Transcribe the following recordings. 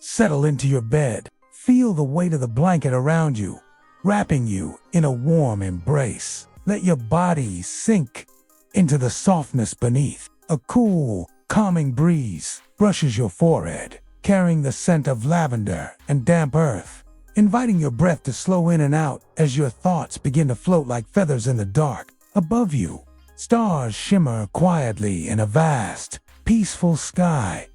Settle into your bed. Feel the weight of the blanket around you, wrapping you in a warm embrace. Let your body sink into the softness beneath. A cool, calming breeze brushes your forehead, carrying the scent of lavender and damp earth, inviting your breath to slow in and out as your thoughts begin to float like feathers in the dark. Above you, stars shimmer quietly in a vast, peaceful sky,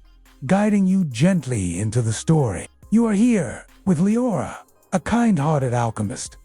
guiding you gently into the story. You are here with Leora, a kind-hearted alchemist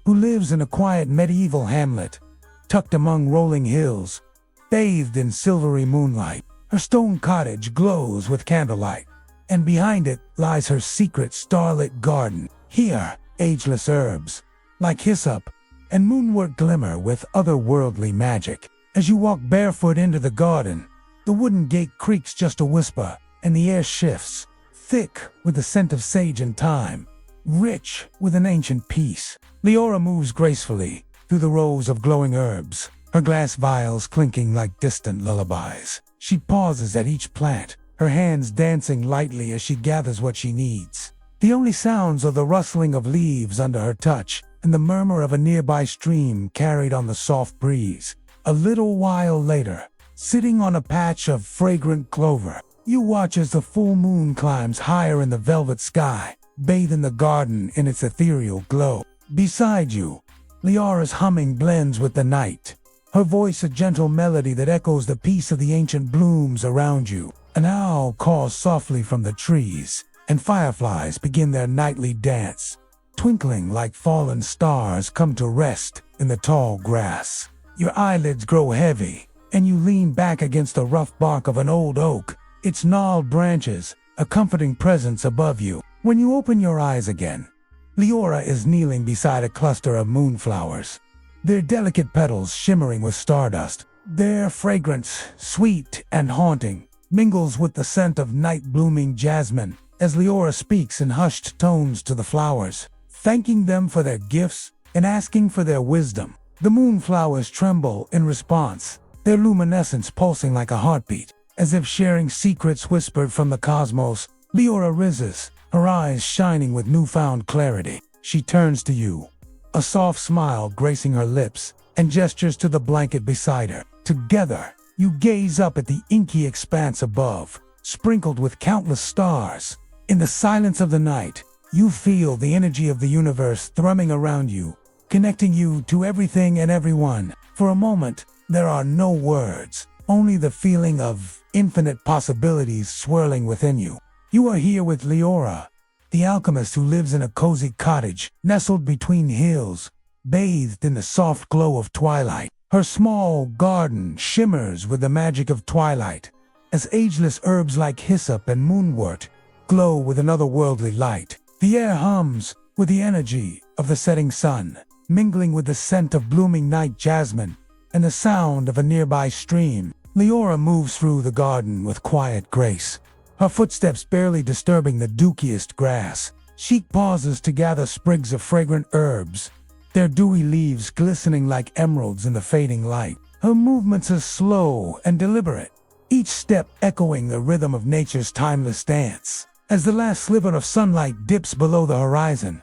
who lives in a quiet medieval hamlet tucked among rolling hills, bathed in silvery moonlight. Her stone cottage glows with candlelight, and behind it lies her secret starlit garden. Here, ageless herbs, like hyssop and moonwort, glimmer with otherworldly magic. As you walk barefoot into the garden, the wooden gate creaks just a whisper, and the air shifts, thick with the scent of sage and thyme, rich with an ancient peace. Leora moves gracefully through the rows of glowing herbs, her glass vials clinking like distant lullabies. She pauses at each plant, her hands dancing lightly as she gathers what she needs. The only sounds are the rustling of leaves under her touch and the murmur of a nearby stream carried on the soft breeze. A little while later, sitting on a patch of fragrant clover, you watch as the full moon climbs higher in the velvet sky, bathing the garden in its ethereal glow. Beside you, Leora's humming blends with the night, her voice a gentle melody that echoes the peace of the ancient blooms around you. An owl calls softly from the trees, and fireflies begin their nightly dance, twinkling like fallen stars come to rest in the tall grass. Your eyelids grow heavy, and you lean back against the rough bark of an old oak, its gnarled branches a comforting presence above you. When you open your eyes again, Leora is kneeling beside a cluster of moonflowers, their delicate petals shimmering with stardust. Their fragrance, sweet and haunting, mingles with the scent of night-blooming jasmine as Leora speaks in hushed tones to the flowers, thanking them for their gifts and asking for their wisdom. The moonflowers tremble in response, their luminescence pulsing like a heartbeat, as if sharing secrets whispered from the cosmos. Leora rises, her eyes shining with newfound clarity. She turns to you, a soft smile gracing her lips, and gestures to the blanket beside her. Together, you gaze up at the inky expanse above, sprinkled with countless stars. In the silence of the night, you feel the energy of the universe thrumming around you, connecting you to everything and everyone. For a moment, there are no words, only the feeling of infinite possibilities swirling within you. You are here with Leora, the alchemist who lives in a cozy cottage nestled between hills, bathed in the soft glow of twilight. Her small garden shimmers with the magic of twilight, as ageless herbs like hyssop and moonwort glow with an otherworldly light. The air hums with the energy of the setting sun, mingling with the scent of blooming night jasmine and the sound of a nearby stream. Leora moves through the garden with quiet grace, her footsteps barely disturbing the dookiest grass. She pauses to gather sprigs of fragrant herbs, their dewy leaves glistening like emeralds in the fading light. Her movements are slow and deliberate, each step echoing the rhythm of nature's timeless dance. As the last sliver of sunlight dips below the horizon,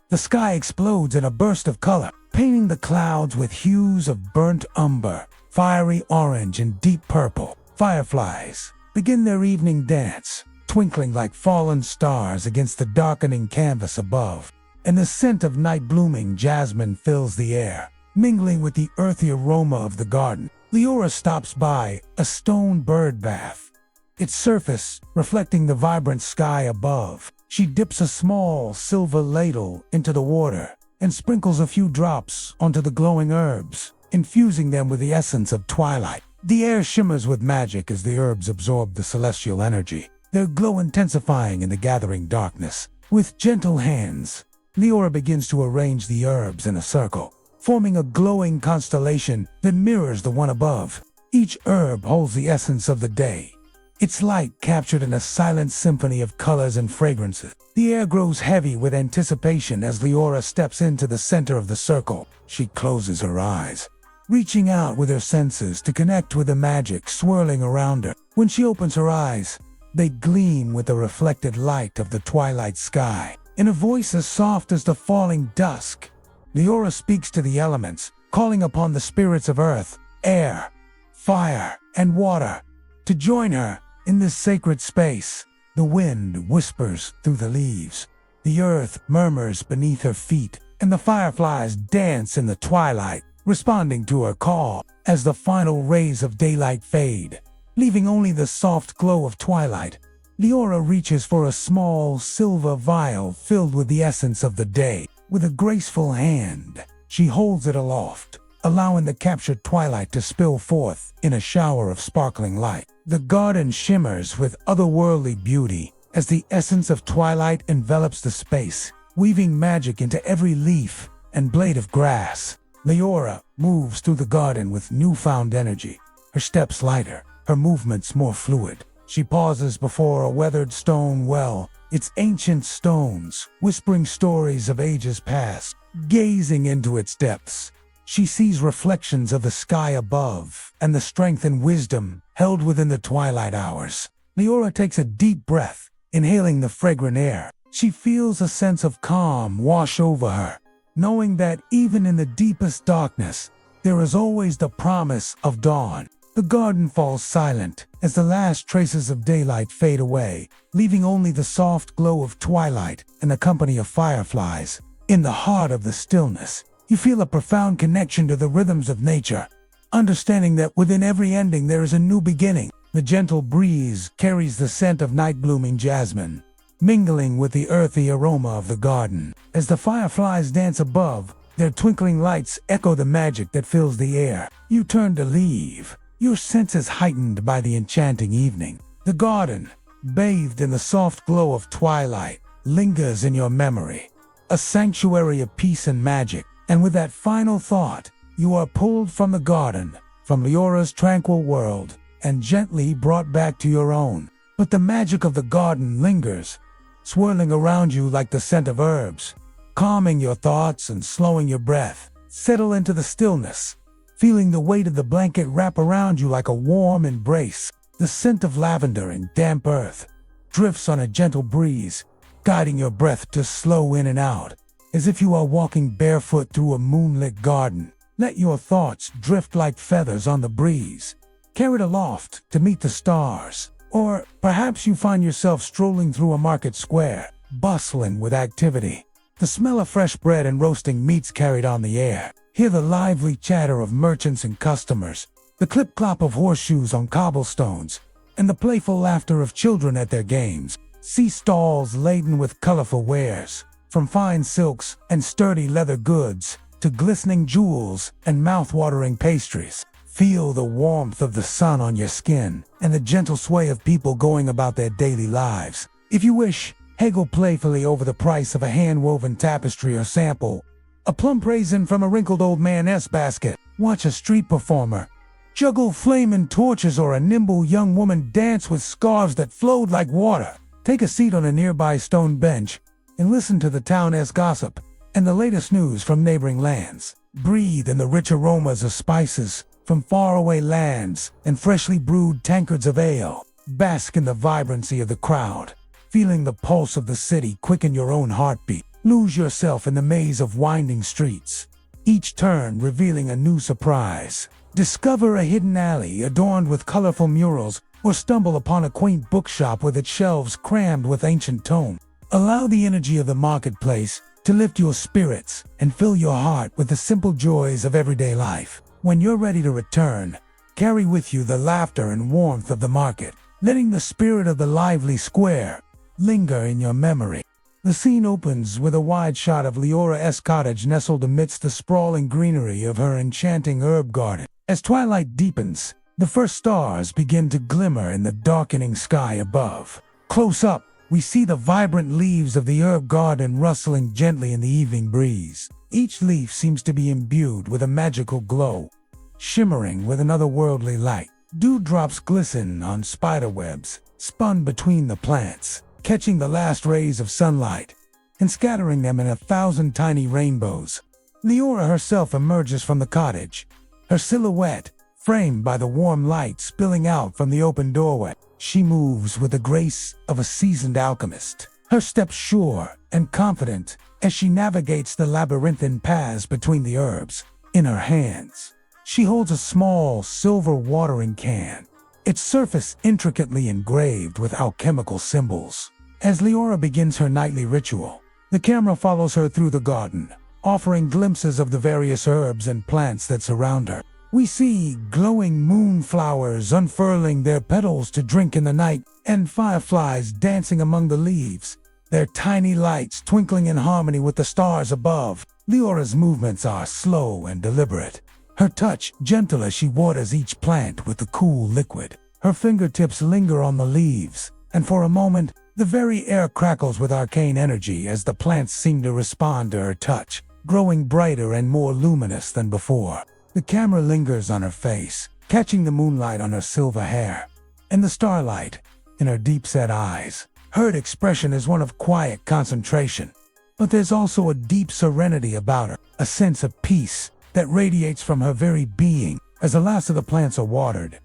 the sky explodes in a burst of color, painting the clouds with hues of burnt umber, fiery orange, and deep purple. Fireflies begin their evening dance, twinkling like fallen stars against the darkening canvas above, and the scent of night-blooming jasmine fills the air, mingling with the earthy aroma of the garden. Leora stops by a stone bird bath, its surface reflecting the vibrant sky above. She dips a small silver ladle into the water and sprinkles a few drops onto the glowing herbs, infusing them with the essence of twilight. The air shimmers with magic as the herbs absorb the celestial energy, their glow intensifying in the gathering darkness. With gentle hands, Leora begins to arrange the herbs in a circle, forming a glowing constellation that mirrors the one above. Each herb holds the essence of the day, its light captured in a silent symphony of colors and fragrances. The air grows heavy with anticipation as Leora steps into the center of the circle. She closes her eyes, reaching out with her senses to connect with the magic swirling around her. When she opens her eyes, They gleam with the reflected light of the twilight sky. In a voice as soft as the falling dusk, Leora speaks to the elements, calling upon the spirits of earth, air, fire, and water to join her in this sacred space. The wind whispers through the leaves, the earth murmurs beneath her feet, and the fireflies dance in the twilight, responding to her call. As the final rays of daylight fade, leaving only the soft glow of twilight, Leora reaches for a small silver vial filled with the essence of the day. With a graceful hand, she holds it aloft, allowing the captured twilight to spill forth in a shower of sparkling light. The garden shimmers with otherworldly beauty as the essence of twilight envelops the space, weaving magic into every leaf and blade of grass. Leora moves through the garden with newfound energy, her steps lighter, her movements more fluid. She pauses before a weathered stone well, its ancient stones whispering stories of ages past. Gazing into its depths, she sees reflections of the sky above and the strength and wisdom held within the twilight hours. Leora takes a deep breath, inhaling the fragrant air. She feels a sense of calm wash over her, knowing that even in the deepest darkness, there is always the promise of dawn. The garden falls silent as the last traces of daylight fade away, leaving only the soft glow of twilight and a company of fireflies. In the heart of the stillness, you feel a profound connection to the rhythms of nature, understanding that within every ending there is a new beginning. The gentle breeze carries the scent of night-blooming jasmine, mingling with the earthy aroma of the garden. As the fireflies dance above, their twinkling lights echo the magic that fills the air. You turn to leave, your senses heightened by the enchanting evening. The garden, bathed in the soft glow of twilight, lingers in your memory, a sanctuary of peace and magic. And with that final thought, you are pulled from the garden, from Leora's tranquil world, and gently brought back to your own. But the magic of the garden lingers, swirling around you like the scent of herbs, calming your thoughts and slowing your breath. Settle into the stillness, feeling the weight of the blanket wrap around you like a warm embrace. The scent of lavender and damp earth drifts on a gentle breeze, guiding your breath to slow in and out, as if you are walking barefoot through a moonlit garden. Let your thoughts drift like feathers on the breeze, carried aloft to meet the stars. Or perhaps you find yourself strolling through a market square, bustling with activity. The smell of fresh bread and roasting meats carried on the air. Hear the lively chatter of merchants and customers, the clip-clop of horseshoes on cobblestones, and the playful laughter of children at their games. See stalls laden with colorful wares, from fine silks and sturdy leather goods to glistening jewels and mouth-watering pastries. Feel the warmth of the sun on your skin and the gentle sway of people going about their daily lives. If you wish, haggle playfully over the price of a hand-woven tapestry or sample a plum raisin from a wrinkled old man's basket. Watch a street performer juggle flaming torches or a nimble young woman dance with scarves that flowed like water. Take a seat on a nearby stone bench and listen to the town's gossip and the latest news from neighboring lands. Breathe in the rich aromas of spices from faraway lands and freshly brewed tankards of ale. Bask in the vibrancy of the crowd, feeling the pulse of the city quicken your own heartbeat. Lose yourself in the maze of winding streets, each turn revealing a new surprise. Discover a hidden alley adorned with colorful murals, or stumble upon a quaint bookshop with its shelves crammed with ancient tomes. Allow the energy of the marketplace to lift your spirits and fill your heart with the simple joys of everyday life. When you're ready to return, carry with you the laughter and warmth of the market, letting the spirit of the lively square linger in your memory. The scene opens with a wide shot of Leora's cottage nestled amidst the sprawling greenery of her enchanting herb garden. As twilight deepens, the first stars begin to glimmer in the darkening sky above. Close up, we see the vibrant leaves of the herb garden rustling gently in the evening breeze. Each leaf seems to be imbued with a magical glow, shimmering with an otherworldly light. Dewdrops glisten on spiderwebs spun between the plants, catching the last rays of sunlight and scattering them in 1,000 tiny rainbows. Leora herself emerges from the cottage, her silhouette framed by the warm light spilling out from the open doorway. She moves with the grace of a seasoned alchemist, her steps sure and confident as she navigates the labyrinthine paths between the herbs. In her hands, she holds a small silver watering can, its surface intricately engraved with alchemical symbols. As Leora begins her nightly ritual, the camera follows her through the garden, offering glimpses of the various herbs and plants that surround her. We see glowing moonflowers unfurling their petals to drink in the night, and fireflies dancing among the leaves, their tiny lights twinkling in harmony with the stars above. Leora's movements are slow and deliberate, her touch gentle as she waters each plant with the cool liquid. Her fingertips linger on the leaves, and for a moment, the very air crackles with arcane energy as the plants seem to respond to her touch, growing brighter and more luminous than before. The camera lingers on her face, catching the moonlight on her silver hair, and the starlight in her deep-set eyes. Her expression is one of quiet concentration, but there's also a deep serenity about her, a sense of peace that radiates from her very being. As the last of the plants are watered,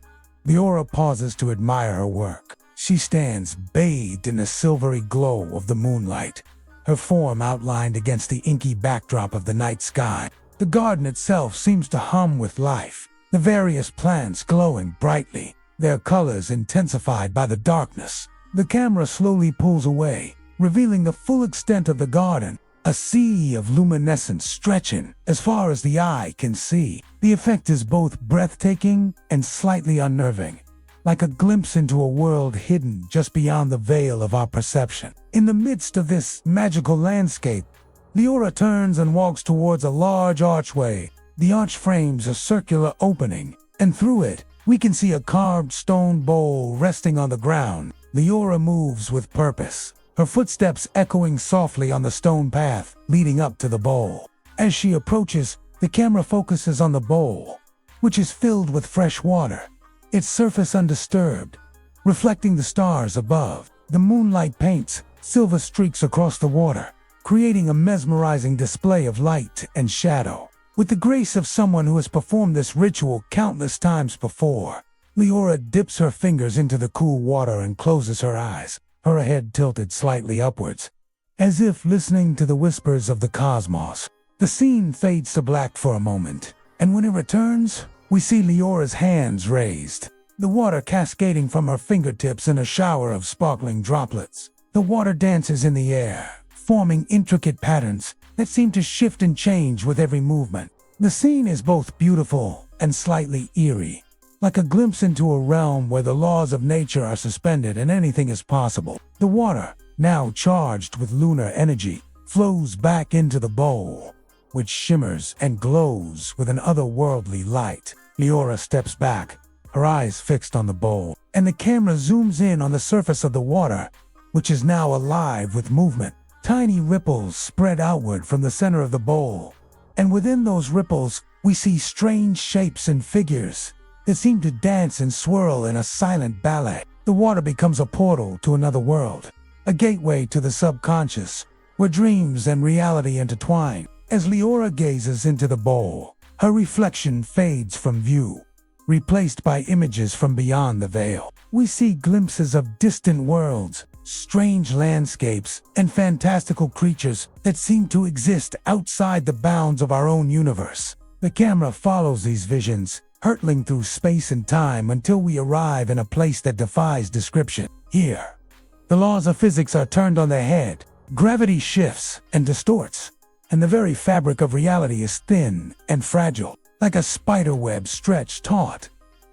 Leora pauses to admire her work. She stands bathed in the silvery glow of the moonlight, her form outlined against the inky backdrop of the night sky. The garden itself seems to hum with life, the various plants glowing brightly, their colors intensified by the darkness. The camera slowly pulls away, revealing the full extent of the garden, a sea of luminescence stretching as far as the eye can see. The effect is both breathtaking and slightly unnerving, like a glimpse into a world hidden just beyond the veil of our perception. In the midst of this magical landscape, Leora turns and walks towards a large archway. The arch frames a circular opening, and through it, we can see a carved stone bowl resting on the ground. Leora moves with purpose, her footsteps echoing softly on the stone path leading up to the bowl. As she approaches, the camera focuses on the bowl, which is filled with fresh water, its surface undisturbed, reflecting the stars above. The moonlight paints silver streaks across the water, creating a mesmerizing display of light and shadow. With the grace of someone who has performed this ritual countless times before, Leora dips her fingers into the cool water and closes her eyes, her head tilted slightly upwards, as if listening to the whispers of the cosmos. The scene fades to black for a moment, and when it returns, we see Leora's hands raised, the water cascading from her fingertips in a shower of sparkling droplets. The water dances in the air, forming intricate patterns that seem to shift and change with every movement. The scene is both beautiful and slightly eerie, like a glimpse into a realm where the laws of nature are suspended and anything is possible. The water, now charged with lunar energy, flows back into the bowl, which shimmers and glows with an otherworldly light. Leora steps back, her eyes fixed on the bowl, and the camera zooms in on the surface of the water, which is now alive with movement. Tiny ripples spread outward from the center of the bowl, and within those ripples, we see strange shapes and figures that seem to dance and swirl in a silent ballet. The water becomes a portal to another world, a gateway to the subconscious, where dreams and reality intertwine. As Leora gazes into the bowl, her reflection fades from view, replaced by images from beyond the veil. We see glimpses of distant worlds, strange landscapes, and fantastical creatures that seem to exist outside the bounds of our own universe. The camera follows these visions, hurtling through space and time until we arrive in a place that defies description. Here, the laws of physics are turned on their head, gravity shifts and distorts, and the very fabric of reality is thin and fragile, like a spiderweb stretched taut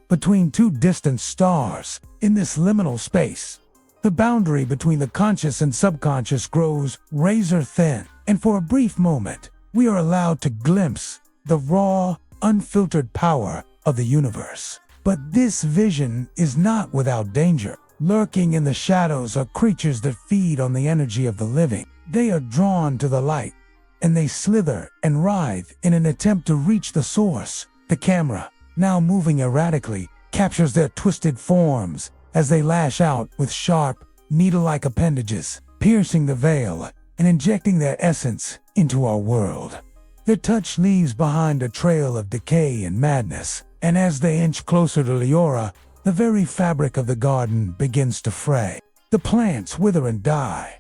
between two distant stars. In this liminal space, the boundary between the conscious and subconscious grows razor thin, and for a brief moment, we are allowed to glimpse the raw, unfiltered power of the universe. But this vision is not without danger. Lurking in the shadows are creatures that feed on the energy of the living. They are drawn to the light, and they slither and writhe in an attempt to reach the source. The camera, now moving erratically, captures their twisted forms as they lash out with sharp, needle-like appendages, piercing the veil and injecting their essence into our world. Their touch leaves behind a trail of decay and madness, and as they inch closer to Leora, the very fabric of the garden begins to fray. The plants wither and die,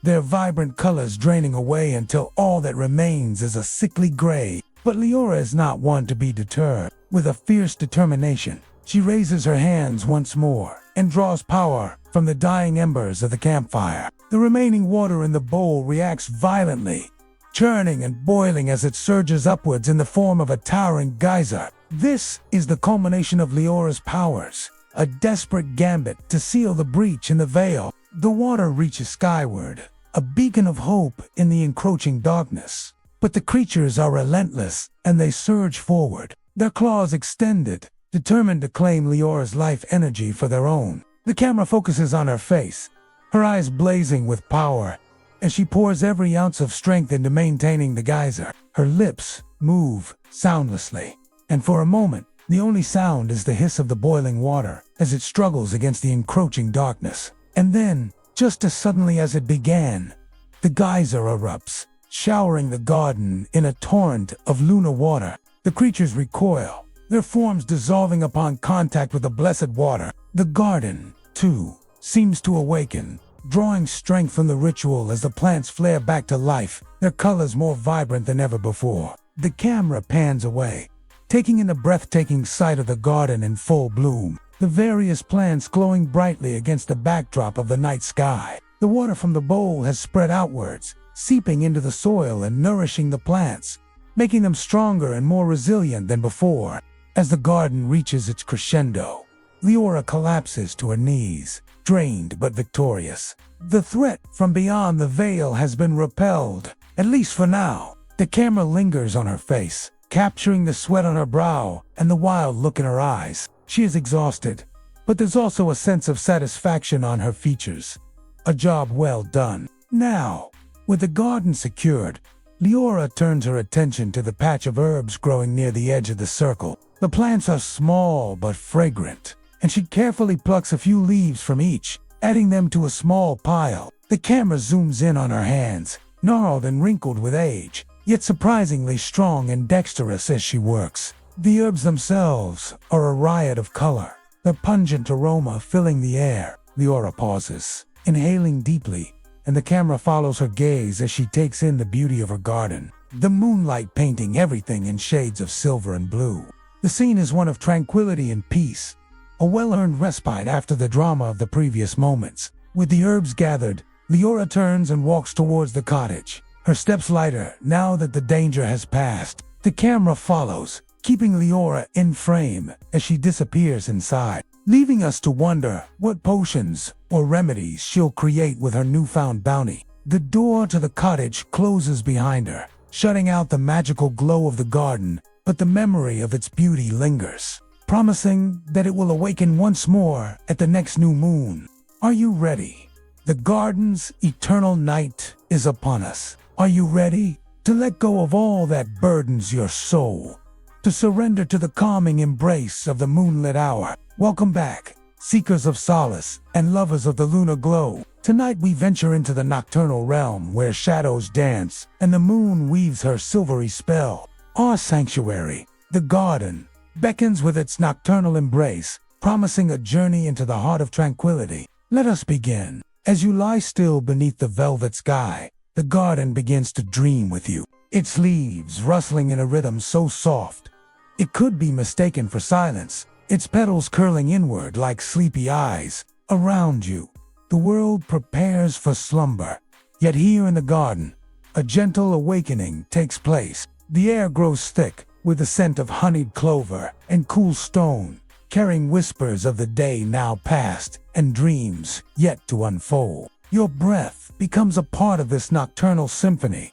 their vibrant colors draining away until all that remains is a sickly gray. But Leora is not one to be deterred. With a fierce determination, she raises her hands once more and draws power from the dying embers of the campfire. The remaining water in the bowl reacts violently, churning and boiling as it surges upwards in the form of a towering geyser. This is the culmination of Leora's powers, a desperate gambit to seal the breach in the veil. The water reaches skyward, a beacon of hope in the encroaching darkness. But the creatures are relentless, and they surge forward, their claws extended, determined to claim Leora's life energy for their own. The camera focuses on her face, her eyes blazing with power, as she pours every ounce of strength into maintaining the geyser. Her lips move soundlessly, and for a moment, the only sound is the hiss of the boiling water as it struggles against the encroaching darkness. And then, just as suddenly as it began, the geyser erupts, showering the garden in a torrent of lunar water. The creatures recoil, their forms dissolving upon contact with the blessed water. The garden, too, seems to awaken, drawing strength from the ritual as the plants flare back to life, their colors more vibrant than ever before. The camera pans away, taking in the breathtaking sight of the garden in full bloom, the various plants glowing brightly against the backdrop of the night sky. The water from the bowl has spread outwards, seeping into the soil and nourishing the plants, making them stronger and more resilient than before. As the garden reaches its crescendo, Leora collapses to her knees, drained but victorious. The threat from beyond the veil has been repelled, at least for now. The camera lingers on her face, capturing the sweat on her brow and the wild look in her eyes. She is exhausted, but there's also a sense of satisfaction on her features. A job well done. Now, with the garden secured, Leora turns her attention to the patch of herbs growing near the edge of the circle. The plants are small but fragrant, and she carefully plucks a few leaves from each, adding them to a small pile. The camera zooms in on her hands, gnarled and wrinkled with age, yet surprisingly strong and dexterous as she works. The herbs themselves are a riot of color, their pungent aroma filling the air. Leora pauses, inhaling deeply, and the camera follows her gaze as she takes in the beauty of her garden, the moonlight painting everything in shades of silver and blue. The scene is one of tranquility and peace, a well-earned respite after the drama of the previous moments. With the herbs gathered, Leora turns and walks towards the cottage, her steps lighter now that the danger has passed. The camera follows, keeping Leora in frame as she disappears inside, leaving us to wonder what potions or remedies she'll create with her newfound bounty. The door to the cottage closes behind her, shutting out the magical glow of the garden, but the memory of its beauty lingers, promising that it will awaken once more at the next new moon. Are you ready? The garden's eternal night is upon us. Are you ready to let go of all that burdens your soul, to surrender to the calming embrace of the moonlit hour? Welcome back, seekers of solace and lovers of the lunar glow. Tonight we venture into the nocturnal realm where shadows dance and the moon weaves her silvery spell. Our sanctuary, the garden, beckons with its nocturnal embrace, promising a journey into the heart of tranquility. Let us begin. As you lie still beneath the velvet sky, the garden begins to dream with you, its leaves rustling in a rhythm so soft it could be mistaken for silence, its petals curling inward like sleepy eyes. Around you, the world prepares for slumber. Yet here in the garden, a gentle awakening takes place. The air grows thick with the scent of honeyed clover and cool stone, carrying whispers of the day now past and dreams yet to unfold. Your breath becomes a part of this nocturnal symphony,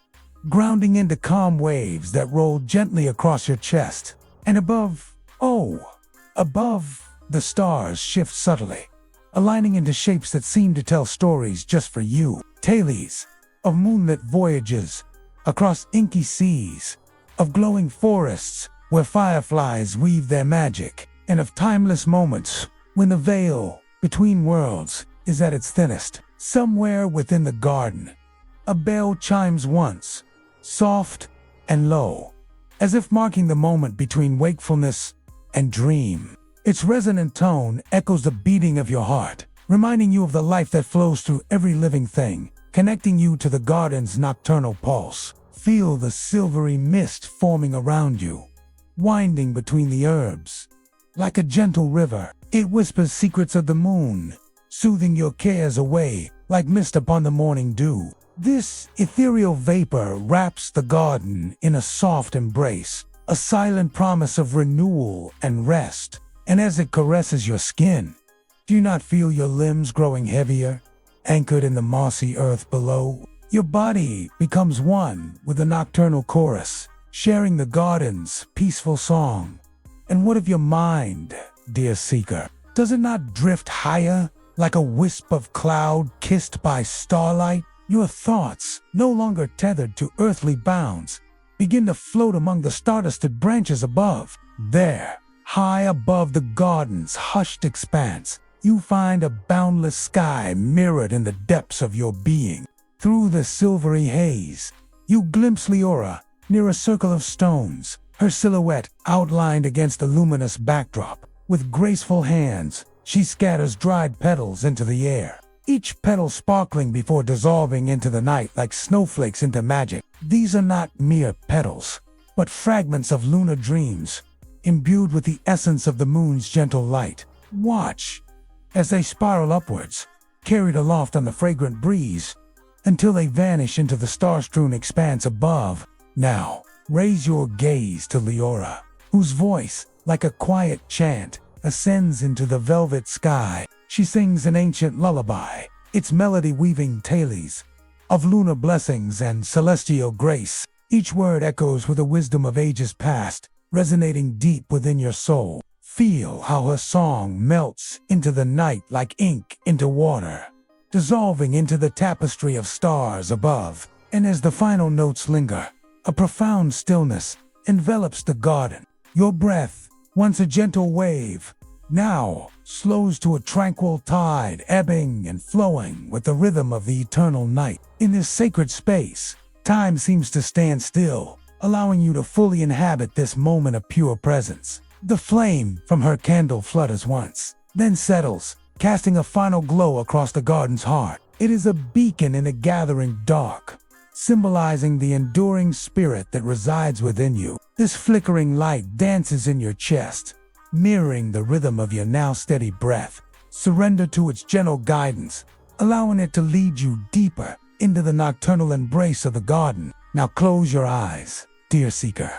grounding into calm waves that roll gently across your chest. And above, the stars shift subtly, aligning into shapes that seem to tell stories just for you. Tales of moonlit voyages across inky seas, of glowing forests where fireflies weave their magic, and of timeless moments when the veil between worlds is at its thinnest. Somewhere within the garden, a bell chimes once, soft and low, as if marking the moment between wakefulness and dream. Its resonant tone echoes the beating of your heart, reminding you of the life that flows through every living thing, connecting you to the garden's nocturnal pulse. Feel the silvery mist forming around you, winding between the herbs. Like a gentle river, it whispers secrets of the moon, soothing your cares away like mist upon the morning dew. This ethereal vapor wraps the garden in a soft embrace, a silent promise of renewal and rest. And as it caresses your skin, do you not feel your limbs growing heavier, anchored in the mossy earth below? Your body becomes one with the nocturnal chorus, sharing the garden's peaceful song. And what of your mind, dear seeker? Does it not drift higher, like a wisp of cloud kissed by starlight? Your thoughts, no longer tethered to earthly bounds, begin to float among the star-dusted branches above. There, high above the garden's hushed expanse, you find a boundless sky mirrored in the depths of your being. Through the silvery haze, you glimpse Leora near a circle of stones, her silhouette outlined against the luminous backdrop. With graceful hands, she scatters dried petals into the air, each petal sparkling before dissolving into the night like snowflakes into magic. These are not mere petals, but fragments of lunar dreams, imbued with the essence of the moon's gentle light. Watch as they spiral upwards, carried aloft on the fragrant breeze, until they vanish into the star-strewn expanse above. Now, raise your gaze to Leora, whose voice, like a quiet chant, ascends into the velvet sky. She sings an ancient lullaby, its melody weaving tales of lunar blessings and celestial grace. Each word echoes with the wisdom of ages past, resonating deep within your soul. Feel how her song melts into the night like ink into water, dissolving into the tapestry of stars above. And as the final notes linger, a profound stillness envelops the garden. Your breath, once a gentle wave, now slows to a tranquil tide, ebbing and flowing with the rhythm of the eternal night. In this sacred space, time seems to stand still, allowing you to fully inhabit this moment of pure presence. The flame from her candle flutters once, then settles, casting a final glow across the garden's heart. It is a beacon in a gathering dark, symbolizing the enduring spirit that resides within you. This flickering light dances in your chest, mirroring the rhythm of your now steady breath. Surrender to its gentle guidance, allowing it to lead you deeper into the nocturnal embrace of the garden. Now close your eyes, dear seeker,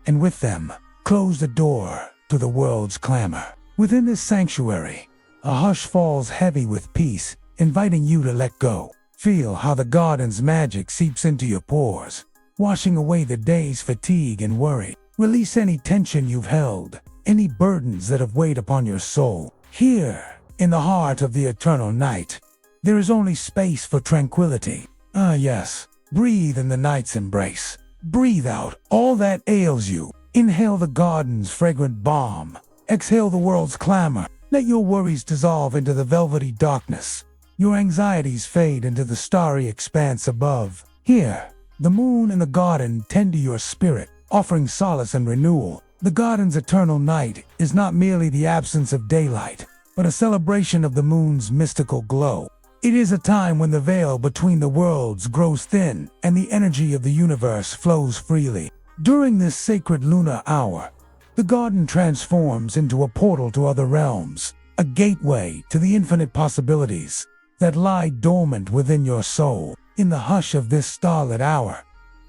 and with them, close the door to the world's clamor. Within this sanctuary, a hush falls heavy with peace, inviting you to let go. Feel how the garden's magic seeps into your pores, washing away the day's fatigue and worry. Release any tension you've held, any burdens that have weighed upon your soul. Here, in the heart of the eternal night, there is only space for tranquility. Yes, breathe in the night's embrace. Breathe out all that ails you. Inhale the garden's fragrant balm. Exhale the world's clamor. Let your worries dissolve into the velvety darkness. Your anxieties fade into the starry expanse above. Here, the moon and the garden tend to your spirit, offering solace and renewal. The garden's eternal night is not merely the absence of daylight, but a celebration of the moon's mystical glow. It is a time when the veil between the worlds grows thin and the energy of the universe flows freely. During this sacred lunar hour, the garden transforms into a portal to other realms, a gateway to the infinite possibilities that lie dormant within your soul. In the hush of this starlit hour,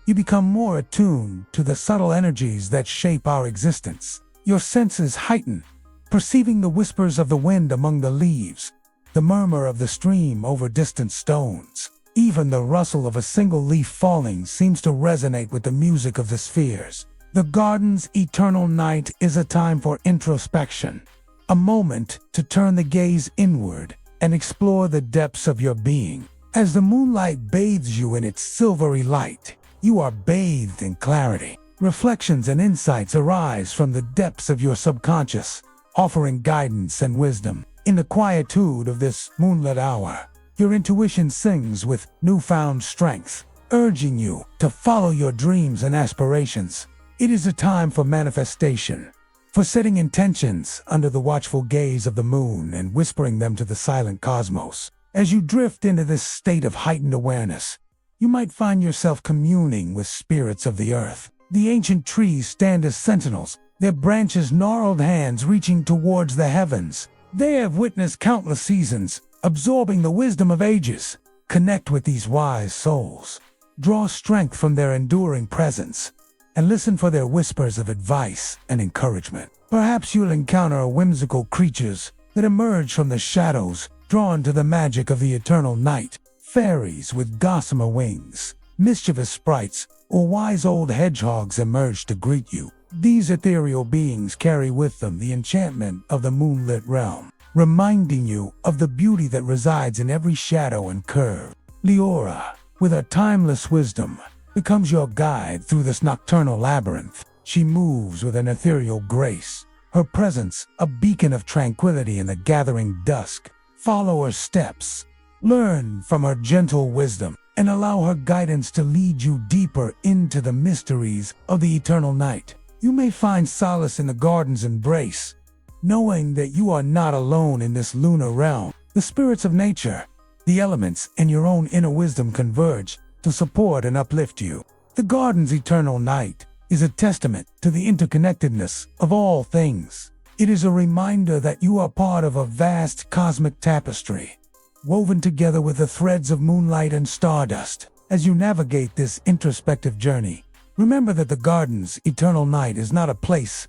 you become more attuned to the subtle energies that shape our existence. Your senses heighten, perceiving the whispers of the wind among the leaves, the murmur of the stream over distant stones. Even the rustle of a single leaf falling seems to resonate with the music of the spheres. The garden's eternal night is a time for introspection, a moment to turn the gaze inward and explore the depths of your being. As the moonlight bathes you in its silvery light, you are bathed in clarity. Reflections and insights arise from the depths of your subconscious, offering guidance and wisdom. In the quietude of this moonlit hour, your intuition sings with newfound strength, urging you to follow your dreams and aspirations. It is a time for manifestation, for setting intentions under the watchful gaze of the moon and whispering them to the silent cosmos. As you drift into this state of heightened awareness, you might find yourself communing with spirits of the earth. The ancient trees stand as sentinels, their branches gnarled hands reaching towards the heavens. They have witnessed countless seasons, absorbing the wisdom of ages. Connect with these wise souls. Draw strength from their enduring presence, and listen for their whispers of advice and encouragement. Perhaps you'll encounter whimsical creatures that emerge from the shadows, drawn to the magic of the eternal night. Fairies with gossamer wings, mischievous sprites, or wise old hedgehogs emerge to greet you. These ethereal beings carry with them the enchantment of the moonlit realm, reminding you of the beauty that resides in every shadow and curve. Leora, with her timeless wisdom, becomes your guide through this nocturnal labyrinth. She moves with an ethereal grace, her presence a beacon of tranquility in the gathering dusk. Follow her steps, learn from her gentle wisdom, and allow her guidance to lead you deeper into the mysteries of the eternal night. You may find solace in the garden's embrace, knowing that you are not alone in this lunar realm. The spirits of nature, the elements, and your own inner wisdom converge to support and uplift you. The garden's eternal night is a testament to the interconnectedness of all things. It is a reminder that you are part of a vast cosmic tapestry, woven together with the threads of moonlight and stardust. As you navigate this introspective journey, remember that the garden's eternal night is not a place,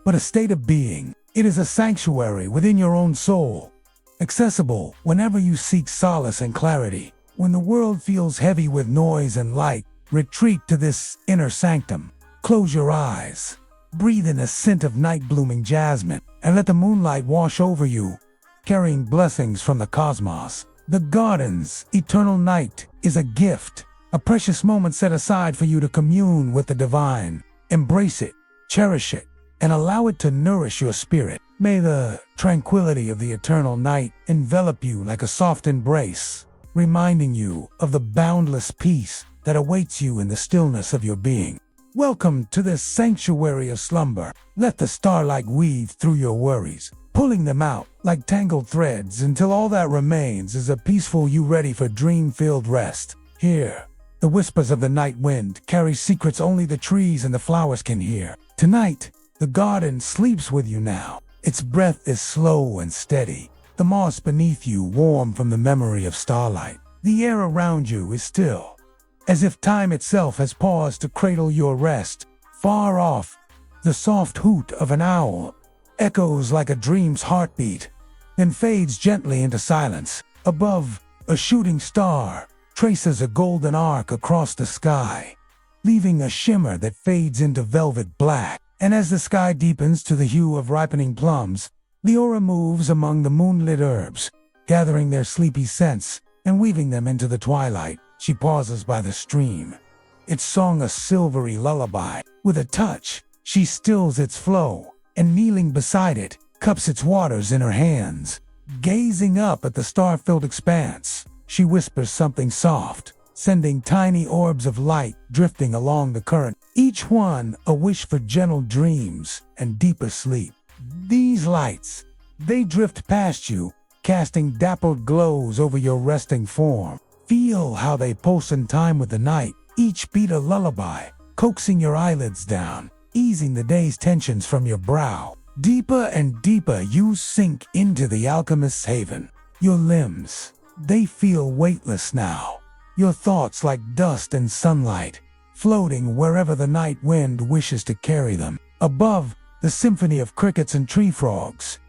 but a state of being. It is a sanctuary within your own soul, accessible whenever you seek solace and clarity. When the world feels heavy with noise and light, retreat to this inner sanctum. Close your eyes, breathe in a scent of night-blooming jasmine, and let the moonlight wash over you, carrying blessings from the cosmos. The garden's eternal night is a gift, a precious moment set aside for you to commune with the divine. Embrace it, cherish it, and allow it to nourish your spirit. May the tranquility of the eternal night envelop you like a soft embrace, reminding you of the boundless peace that awaits you in the stillness of your being. Welcome to this sanctuary of slumber. Let the starlight weave through your worries, pulling them out like tangled threads until all that remains is a peaceful you ready for dream-filled rest. Here, the whispers of the night wind carry secrets only the trees and the flowers can hear. Tonight, the garden sleeps with you now. Its breath is slow and steady, the moss beneath you warm from the memory of starlight. The air around you is still, as if time itself has paused to cradle your rest. Far off, the soft hoot of an owl echoes like a dream's heartbeat, then fades gently into silence. Above, a shooting star traces a golden arc across the sky, leaving a shimmer that fades into velvet black. And as the sky deepens to the hue of ripening plums, Leora moves among the moonlit herbs, gathering their sleepy scents and weaving them into the twilight. She pauses by the stream, its song a silvery lullaby. With a touch, she stills its flow, and kneeling beside it, cups its waters in her hands. Gazing up at the star-filled expanse, she whispers something soft, sending tiny orbs of light drifting along the current, each one a wish for gentle dreams and deeper sleep. These lights, they drift past you, casting dappled glows over your resting form. Feel how they pulse in time with the night, each beat a lullaby, coaxing your eyelids down, easing the day's tensions from your brow. Deeper and deeper you sink into the alchemist's haven. Your limbs, they feel weightless now, your thoughts like dust in sunlight, floating wherever the night wind wishes to carry them. Above, the symphony of crickets and tree frogs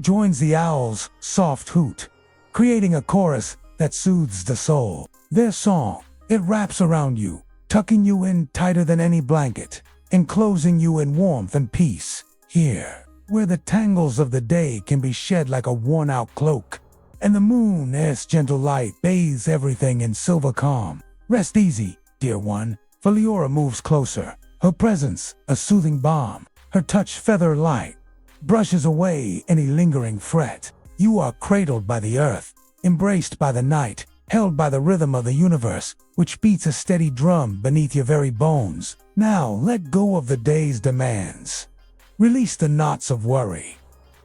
joins the owl's soft hoot, creating a chorus that soothes the soul. Their song, it wraps around you, tucking you in tighter than any blanket, enclosing you in warmth and peace. Here, where the tangles of the day can be shed like a worn-out cloak, and the moon's gentle light bathes everything in silver calm. Rest easy, dear one, for Leora moves closer, her presence a soothing balm, her touch feather light, brushes away any lingering fret. You are cradled by the earth, embraced by the night, held by the rhythm of the universe, which beats a steady drum beneath your very bones. Now let go of the day's demands. Release the knots of worry,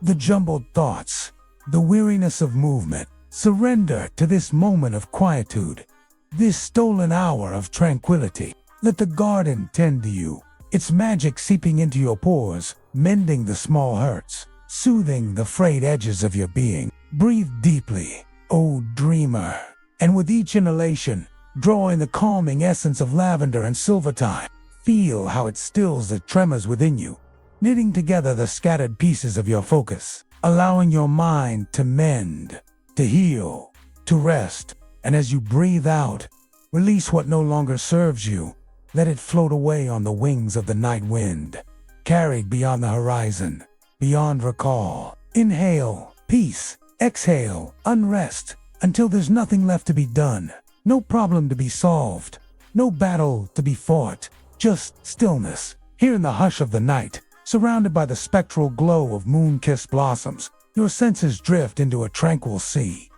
the jumbled thoughts, the weariness of movement. Surrender to this moment of quietude, this stolen hour of tranquility. Let the garden tend to you, its magic seeping into your pores, mending the small hurts, soothing the frayed edges of your being. Breathe deeply, O dreamer, and with each inhalation, draw in the calming essence of lavender and silvertime. Feel how it stills the tremors within you, knitting together the scattered pieces of your focus, allowing your mind to mend, to heal, to rest. And as you breathe out, release what no longer serves you. Let it float away on the wings of the night wind, carried beyond the horizon, beyond recall. Inhale, peace. Exhale, unrest, until there's nothing left to be done. No problem to be solved. No battle to be fought. Just stillness. Here in the hush of the night, surrounded by the spectral glow of moon-kissed blossoms, your senses drift into a tranquil sea.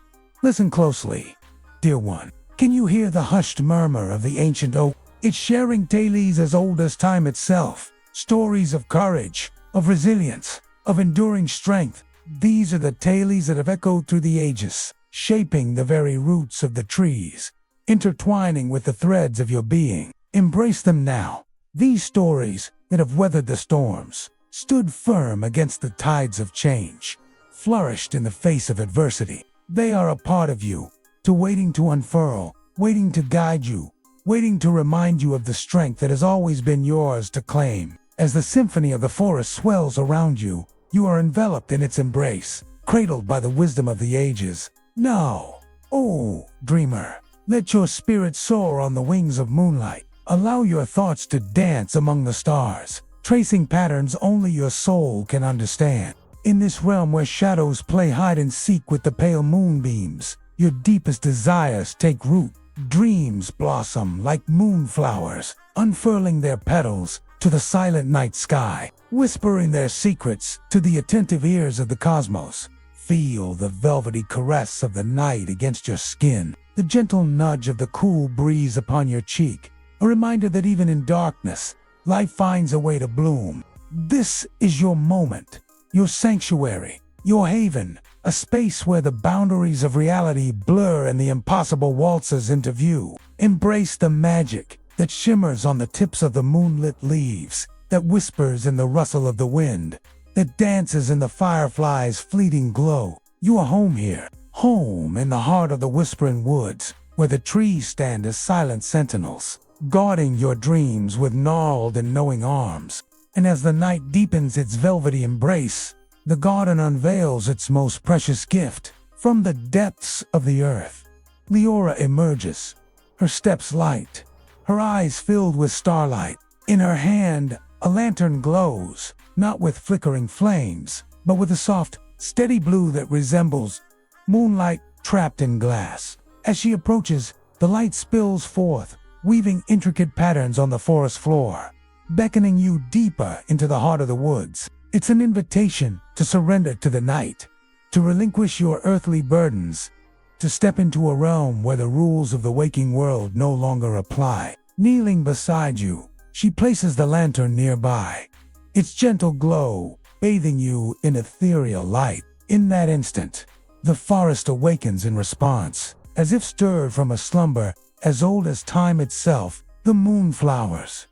Listen closely, dear one. Can you hear the hushed murmur of the ancient oak? It's sharing tales as old as time itself. Stories of courage, of resilience, of enduring strength. These are the tales that have echoed through the ages, shaping the very roots of the trees, intertwining with the threads of your being. Embrace them now. These stories that have weathered the storms, stood firm against the tides of change, flourished in the face of adversity. They are a part of you, waiting to unfurl, waiting to guide you, waiting to remind you of the strength that has always been yours to claim. As the symphony of the forest swells around you, you are enveloped in its embrace, cradled by the wisdom of the ages. Now, oh, dreamer, let your spirit soar on the wings of moonlight. Allow your thoughts to dance among the stars, tracing patterns only your soul can understand. In this realm where shadows play hide and seek with the pale moonbeams, your deepest desires take root. Dreams blossom like moonflowers, unfurling their petals to the silent night sky, whispering their secrets to the attentive ears of the cosmos. Feel the velvety caress of the night against your skin, the gentle nudge of the cool breeze upon your cheek, a reminder that even in darkness, life finds a way to bloom. This is your moment, your sanctuary, your haven, a space where the boundaries of reality blur and the impossible waltzes into view. Embrace the magic that shimmers on the tips of the moonlit leaves, that whispers in the rustle of the wind, that dances in the firefly's fleeting glow. You are home here, home in the heart of the whispering woods, where the trees stand as silent sentinels, guarding your dreams with gnarled and knowing arms. And as the night deepens its velvety embrace, the garden unveils its most precious gift. From the depths of the earth, Leora emerges, her steps light, her eyes filled with starlight. In her hand, a lantern glows, not with flickering flames, but with a soft, steady blue that resembles moonlight trapped in glass. As she approaches, the light spills forth, weaving intricate patterns on the forest floor, beckoning you deeper into the heart of the woods. It's an invitation to surrender to the night, to relinquish your earthly burdens, to step into a realm where the rules of the waking world no longer apply. Kneeling beside you, she places the lantern nearby, its gentle glow bathing you in ethereal light. In that instant, the forest awakens in response, as if stirred from a slumber as old as time itself. The moonflowers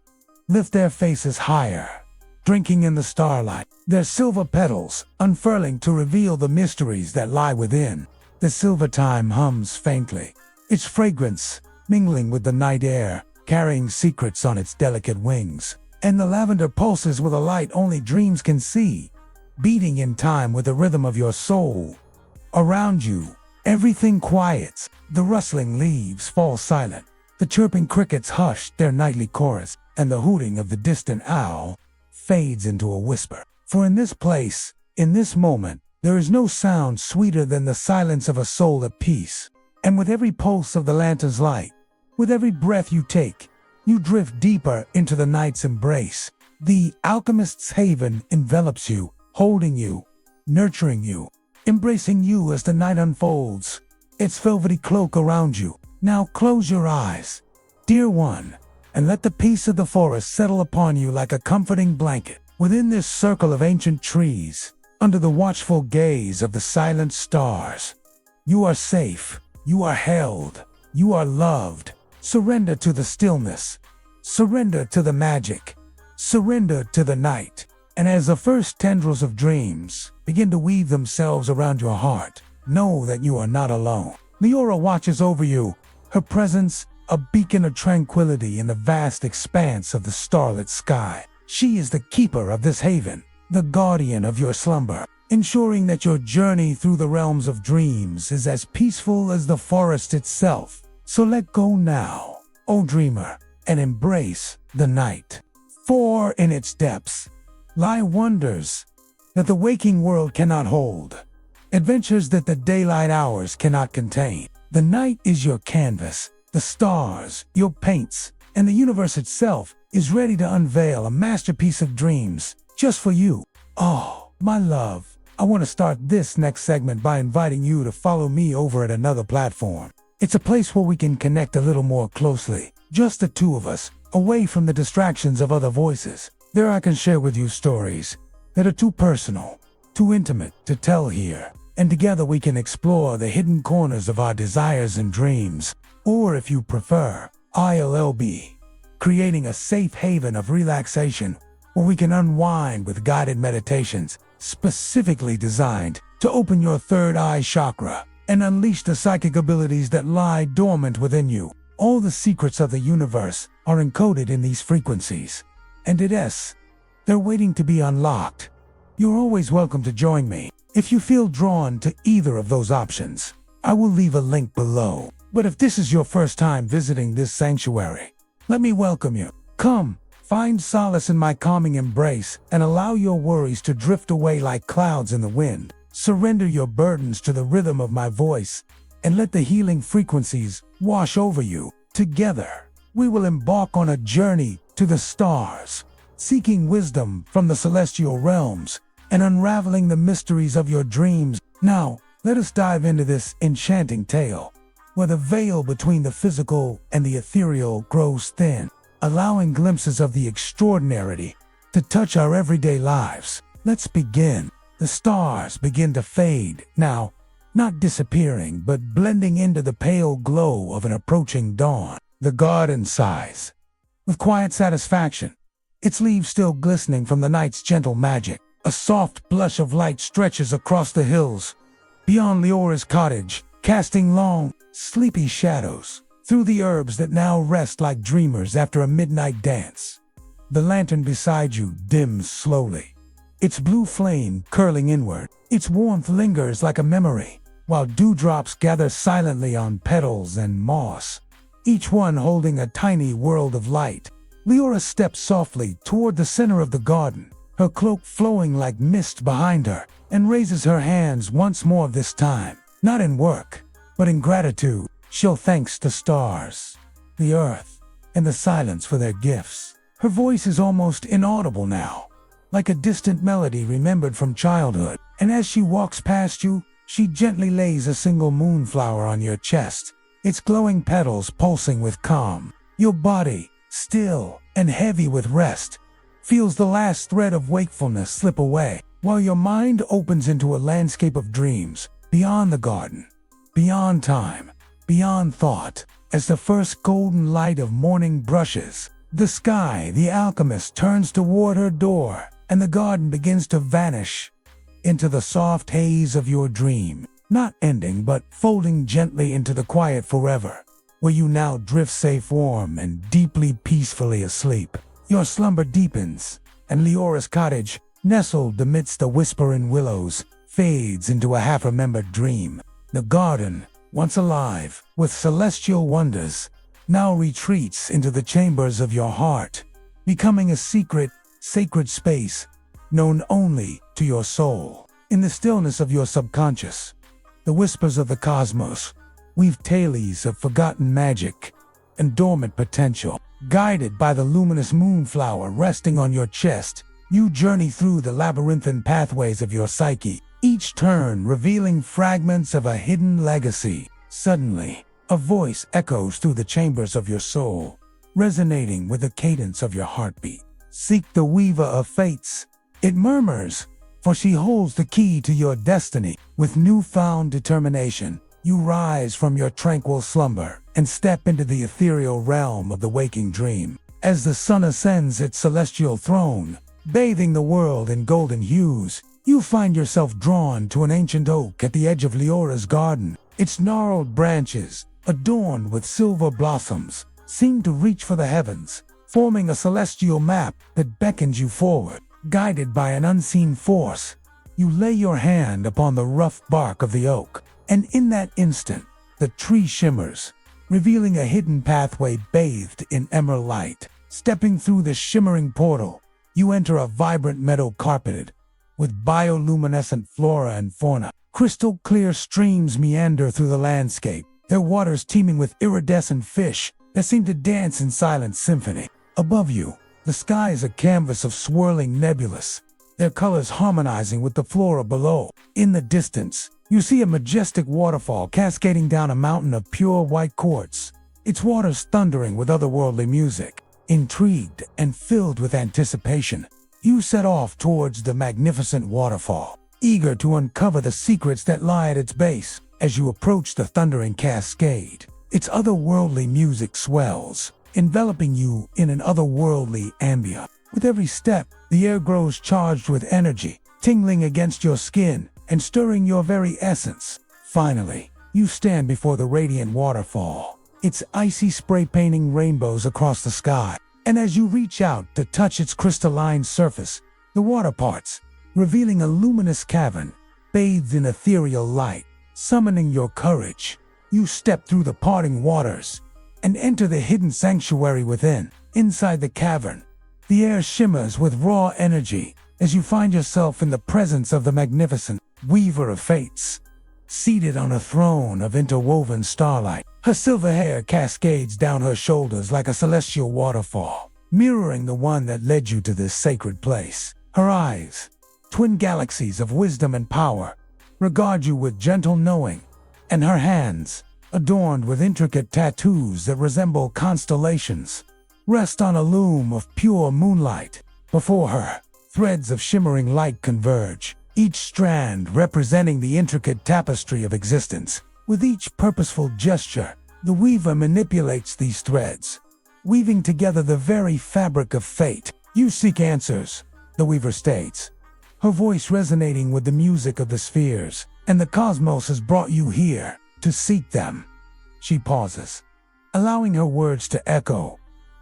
lift their faces higher, drinking in the starlight, their silver petals unfurling to reveal the mysteries that lie within. The silvertime hums faintly, its fragrance mingling with the night air, carrying secrets on its delicate wings. And the lavender pulses with a light only dreams can see, beating in time with the rhythm of your soul. Around you, everything quiets. The rustling leaves fall silent, the chirping crickets hush their nightly chorus, and the hooting of the distant owl fades into a whisper. For in this place, in this moment, there is no sound sweeter than the silence of a soul at peace. And with every pulse of the lantern's light, with every breath you take, you drift deeper into the night's embrace. The alchemist's haven envelops you, holding you, nurturing you, embracing you as the night unfolds, its velvety cloak around you. Now close your eyes, dear one, and let the peace of the forest settle upon you like a comforting blanket. Within this circle of ancient trees, under the watchful gaze of the silent stars, you are safe, you are held, you are loved. Surrender to the stillness, surrender to the magic, surrender to the night. And as the first tendrils of dreams begin to weave themselves around your heart, know that you are not alone. Leora watches over you, her presence a beacon of tranquility in the vast expanse of the starlit sky. She is the keeper of this haven, the guardian of your slumber, ensuring that your journey through the realms of dreams is as peaceful as the forest itself. So let go now, O dreamer, and embrace the night. For in its depths lie wonders that the waking world cannot hold, adventures that the daylight hours cannot contain. The night is your canvas, the stars your paints, and the universe itself is ready to unveil a masterpiece of dreams just for you. Oh, my love, I want to start this next segment by inviting you to follow me over at another platform. It's a place where we can connect a little more closely, just the two of us, away from the distractions of other voices. There I can share with you stories that are too personal, too intimate to tell here, and together we can explore the hidden corners of our desires and dreams, or if you prefer, ILLB, creating a safe haven of relaxation where we can unwind with guided meditations specifically designed to open your third eye chakra and unleash the psychic abilities that lie dormant within you. All the secrets of the universe are encoded in these frequencies, and they're waiting to be unlocked. You're always welcome to join me if you feel drawn to either of those options. I will leave a link below. But if this is your first time visiting this sanctuary, let me welcome you. Come, find solace in my calming embrace and allow your worries to drift away like clouds in the wind. Surrender your burdens to the rhythm of my voice and let the healing frequencies wash over you. Together, we will embark on a journey to the stars, seeking wisdom from the celestial realms and unraveling the mysteries of your dreams. Now, let us dive into this enchanting tale, where the veil between the physical and the ethereal grows thin, allowing glimpses of the extraordinary to touch our everyday lives. Let's begin. The stars begin to fade, now, not disappearing, but blending into the pale glow of an approaching dawn. The garden sighs with quiet satisfaction, its leaves still glistening from the night's gentle magic. A soft blush of light stretches across the hills beyond Leora's cottage, casting long, sleepy shadows through the herbs that now rest like dreamers after a midnight dance. The lantern beside you dims slowly, its blue flame curling inward. Its warmth lingers like a memory, while dewdrops gather silently on petals and moss, each one holding a tiny world of light. Leora steps softly toward the center of the garden, her cloak flowing like mist behind her, and raises her hands once more, this time, not in work, but in gratitude. She'll thanks the stars, the earth, and the silence for their gifts. Her voice is almost inaudible now, like a distant melody remembered from childhood. And as she walks past you, she gently lays a single moonflower on your chest, its glowing petals pulsing with calm. Your body, still and heavy with rest, feels the last thread of wakefulness slip away, while your mind opens into a landscape of dreams, beyond the garden, beyond time, beyond thought. As the first golden light of morning brushes the sky, the alchemist turns toward her door, and the garden begins to vanish into the soft haze of your dream, not ending but folding gently into the quiet forever, where you now drift safe, warm, and deeply peacefully asleep. Your slumber deepens, and Leora's cottage, nestled amidst the whispering willows, fades into a half-remembered dream. The garden, once alive with celestial wonders, now retreats into the chambers of your heart, becoming a secret, sacred space known only to your soul. In the stillness of your subconscious, the whispers of the cosmos weave tales of forgotten magic and dormant potential. Guided by the luminous moonflower resting on your chest, you journey through the labyrinthine pathways of your psyche, each turn revealing fragments of a hidden legacy. Suddenly, a voice echoes through the chambers of your soul, resonating with the cadence of your heartbeat. Seek the weaver of fates, it murmurs, for she holds the key to your destiny. With newfound determination, you rise from your tranquil slumber and step into the ethereal realm of the waking dream. As the sun ascends its celestial throne, bathing the world in golden hues, you find yourself drawn to an ancient oak at the edge of Leora's garden. Its gnarled branches, adorned with silver blossoms, seem to reach for the heavens, forming a celestial map that beckons you forward. Guided by an unseen force, you lay your hand upon the rough bark of the oak, and in that instant, the tree shimmers, revealing a hidden pathway bathed in emerald light. Stepping through the shimmering portal, you enter a vibrant meadow carpeted with bioluminescent flora and fauna. Crystal clear streams meander through the landscape, their waters teeming with iridescent fish that seem to dance in silent symphony. Above you, the sky is a canvas of swirling nebulas, their colors harmonizing with the flora below. In the distance, you see a majestic waterfall cascading down a mountain of pure white quartz, its waters thundering with otherworldly music. Intrigued and filled with anticipation, you set off towards the magnificent waterfall, eager to uncover the secrets that lie at its base. As you approach the thundering cascade, its otherworldly music swells, enveloping you in an otherworldly ambient. With every step, the air grows charged with energy, tingling against your skin and stirring your very essence. Finally, you stand before the radiant waterfall, its icy spray painting rainbows across the sky. And as you reach out to touch its crystalline surface, the water parts, revealing a luminous cavern bathed in ethereal light. Summoning your courage, you step through the parting waters and enter the hidden sanctuary within. Inside the cavern, the air shimmers with raw energy as you find yourself in the presence of the magnificent Weaver of Fates, seated on a throne of interwoven starlight. Her silver hair cascades down her shoulders like a celestial waterfall, mirroring the one that led you to this sacred place. Her eyes, twin galaxies of wisdom and power, regard you with gentle knowing, and her hands, adorned with intricate tattoos that resemble constellations, rest on a loom of pure moonlight. Before her, threads of shimmering light converge, each strand representing the intricate tapestry of existence. With each purposeful gesture, the weaver manipulates these threads, weaving together the very fabric of fate. You seek answers, the weaver states, her voice resonating with the music of the spheres, and the cosmos has brought you here to seek them. She pauses, allowing her words to echo,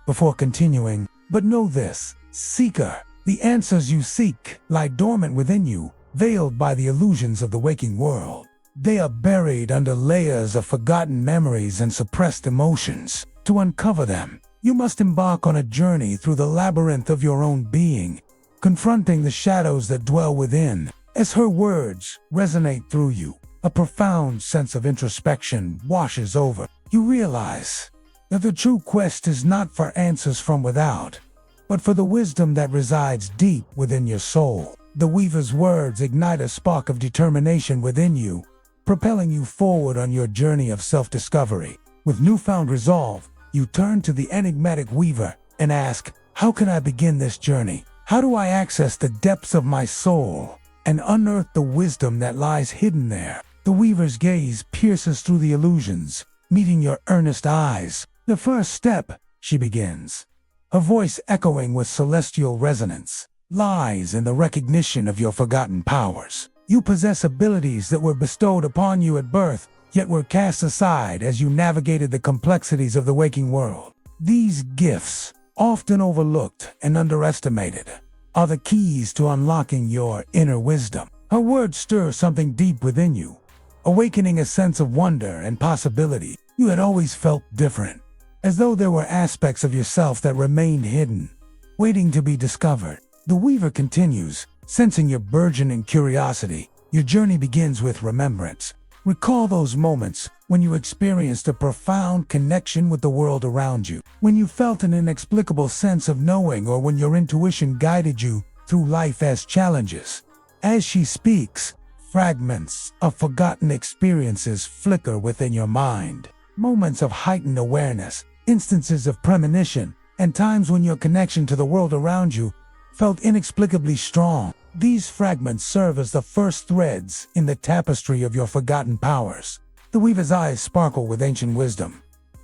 before continuing, but know this, seeker, the answers you seek lie dormant within you, veiled by the illusions of the waking world. They are buried under layers of forgotten memories and suppressed emotions. To uncover them, you must embark on a journey through the labyrinth of your own being, confronting the shadows that dwell within. As her words resonate through you, a profound sense of introspection washes over. You realize that the true quest is not for answers from without, but for the wisdom that resides deep within your soul. The weaver's words ignite a spark of determination within you, propelling you forward on your journey of self-discovery. With newfound resolve, you turn to the enigmatic weaver and ask, how can I begin this journey? How do I access the depths of my soul and unearth the wisdom that lies hidden there? The weaver's gaze pierces through the illusions, meeting your earnest eyes. The first step, she begins, her voice echoing with celestial resonance, lies in the recognition of your forgotten powers. You possess abilities that were bestowed upon you at birth, yet were cast aside as you navigated the complexities of the waking world. These gifts, often overlooked and underestimated, are the keys to unlocking your inner wisdom. Her words stir something deep within you, awakening a sense of wonder and possibility. You had always felt different, as though there were aspects of yourself that remained hidden, waiting to be discovered. The weaver continues, sensing your burgeoning curiosity. Your journey begins with remembrance. Recall those moments when you experienced a profound connection with the world around you, when you felt an inexplicable sense of knowing, or when your intuition guided you through life as challenges. As she speaks, fragments of forgotten experiences flicker within your mind. Moments of heightened awareness, instances of premonition, and times when your connection to the world around you felt inexplicably strong. These fragments serve as the first threads in the tapestry of your forgotten powers. The weaver's eyes sparkle with ancient wisdom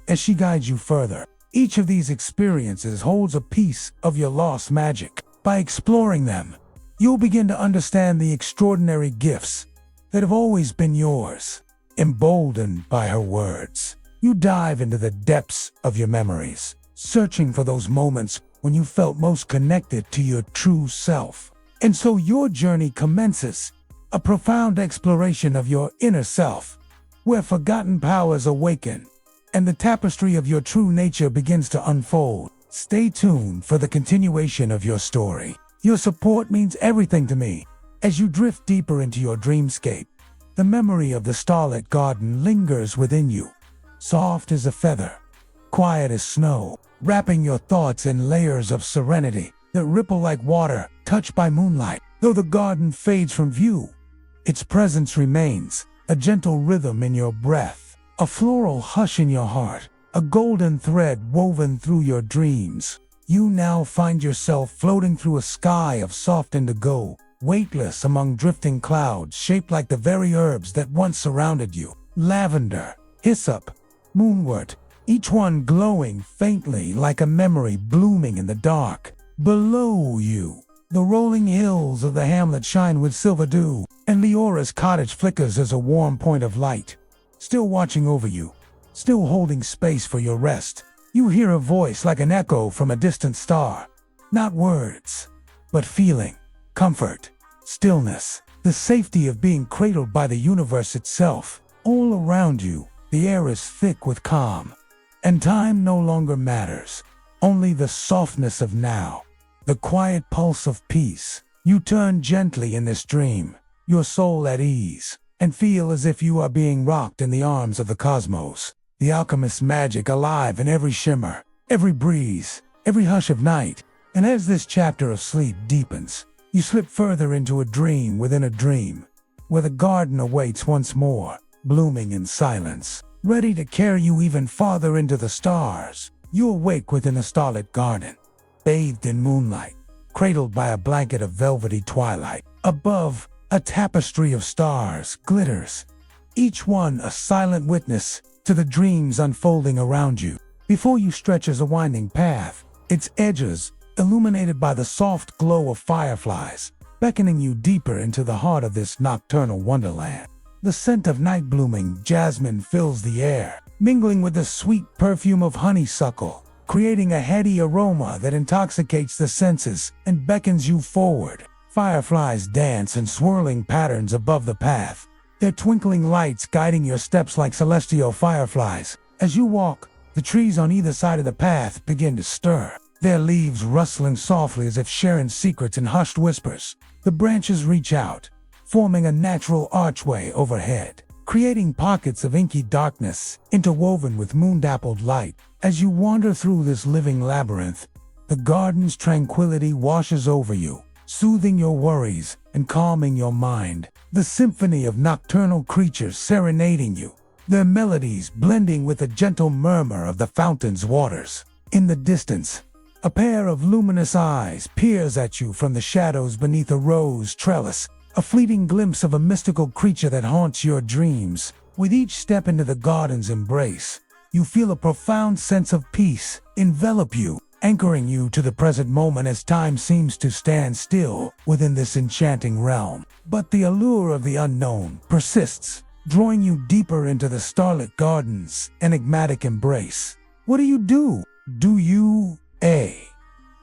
as she guides you further. Each of these experiences holds a piece of your lost magic. By exploring them, you'll begin to understand the extraordinary gifts that have always been yours. Emboldened by her words, you dive into the depths of your memories, searching for those moments when you felt most connected to your true self. And so your journey commences, a profound exploration of your inner self, where forgotten powers awaken and the tapestry of your true nature begins to unfold. Stay tuned for the continuation of your story. Your support means everything to me. As you drift deeper into your dreamscape, the memory of the Starlit garden lingers within you, soft as a feather, quiet as snow, wrapping your thoughts in layers of serenity that ripple like water touched by moonlight. Though the garden fades from view, its presence remains, a gentle rhythm in your breath, a floral hush in your heart, a golden thread woven through your dreams. You now find yourself floating through a sky of soft indigo, weightless among drifting clouds shaped like the very herbs that once surrounded you. Lavender, hyssop, moonwort, each one glowing faintly like a memory blooming in the dark. Below you, the rolling hills of the hamlet shine with silver dew, and Leora's cottage flickers as a warm point of light. Still watching over you, still holding space for your rest, you hear a voice like an echo from a distant star. Not words, but feeling, comfort, stillness, the safety of being cradled by the universe itself. All around you, the air is thick with calm, and time no longer matters. Only the softness of now, the quiet pulse of peace. You turn gently in this dream, your soul at ease, and feel as if you are being rocked in the arms of the cosmos. The Alchemist's magic alive in every shimmer, every breeze, every hush of night. And as this chapter of sleep deepens, you slip further into a dream within a dream, where the garden awaits once more, blooming in silence, ready to carry you even farther into the stars. You awake within a starlit garden, bathed in moonlight, cradled by a blanket of velvety twilight. Above, a tapestry of stars glitters, each one a silent witness to the dreams unfolding around you. Before you stretches a winding path, its edges illuminated by the soft glow of fireflies, beckoning you deeper into the heart of this nocturnal wonderland. The scent of night-blooming jasmine fills the air, mingling with the sweet perfume of honeysuckle, creating a heady aroma that intoxicates the senses and beckons you forward. Fireflies dance in swirling patterns above the path, their twinkling lights guiding your steps like celestial fireflies. As you walk, the trees on either side of the path begin to stir, their leaves rustling softly as if sharing secrets in hushed whispers. The branches reach out, forming a natural archway overhead, creating pockets of inky darkness interwoven with moon-dappled light. As you wander through this living labyrinth, the garden's tranquility washes over you, soothing your worries and calming your mind. The symphony of nocturnal creatures serenading you, their melodies blending with the gentle murmur of the fountain's waters. In the distance, a pair of luminous eyes peers at you from the shadows beneath a rose trellis, a fleeting glimpse of a mystical creature that haunts your dreams. With each step into the garden's embrace, you feel a profound sense of peace envelop you, anchoring you to the present moment as time seems to stand still within this enchanting realm. But the allure of the unknown persists, drawing you deeper into the Starlit Garden's enigmatic embrace. What do you do? Do you A.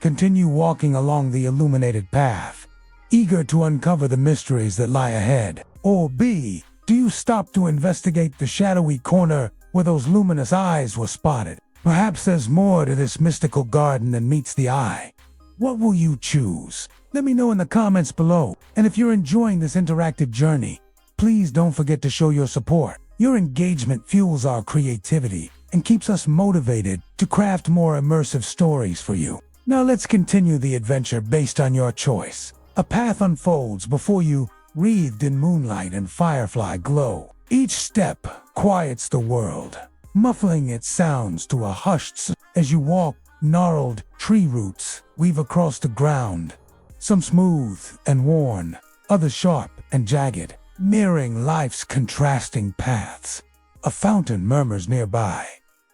Continue walking along the illuminated path, eager to uncover the mysteries that lie ahead? Or B. Do you stop to investigate the shadowy corner where those luminous eyes were spotted? Perhaps there's more to this mystical garden than meets the eye. What will you choose? Let me know in the comments below. And if you're enjoying this interactive journey, please don't forget to show your support. Your engagement fuels our creativity and keeps us motivated to craft more immersive stories for you. Now let's continue the adventure based on your choice. A path unfolds before you, wreathed in moonlight and firefly glow. Each step quiets the world, muffling its sounds to a hushed as you walk Gnarled tree roots weave across the ground, some smooth and worn, others sharp and jagged, mirroring life's contrasting paths. A fountain murmurs nearby,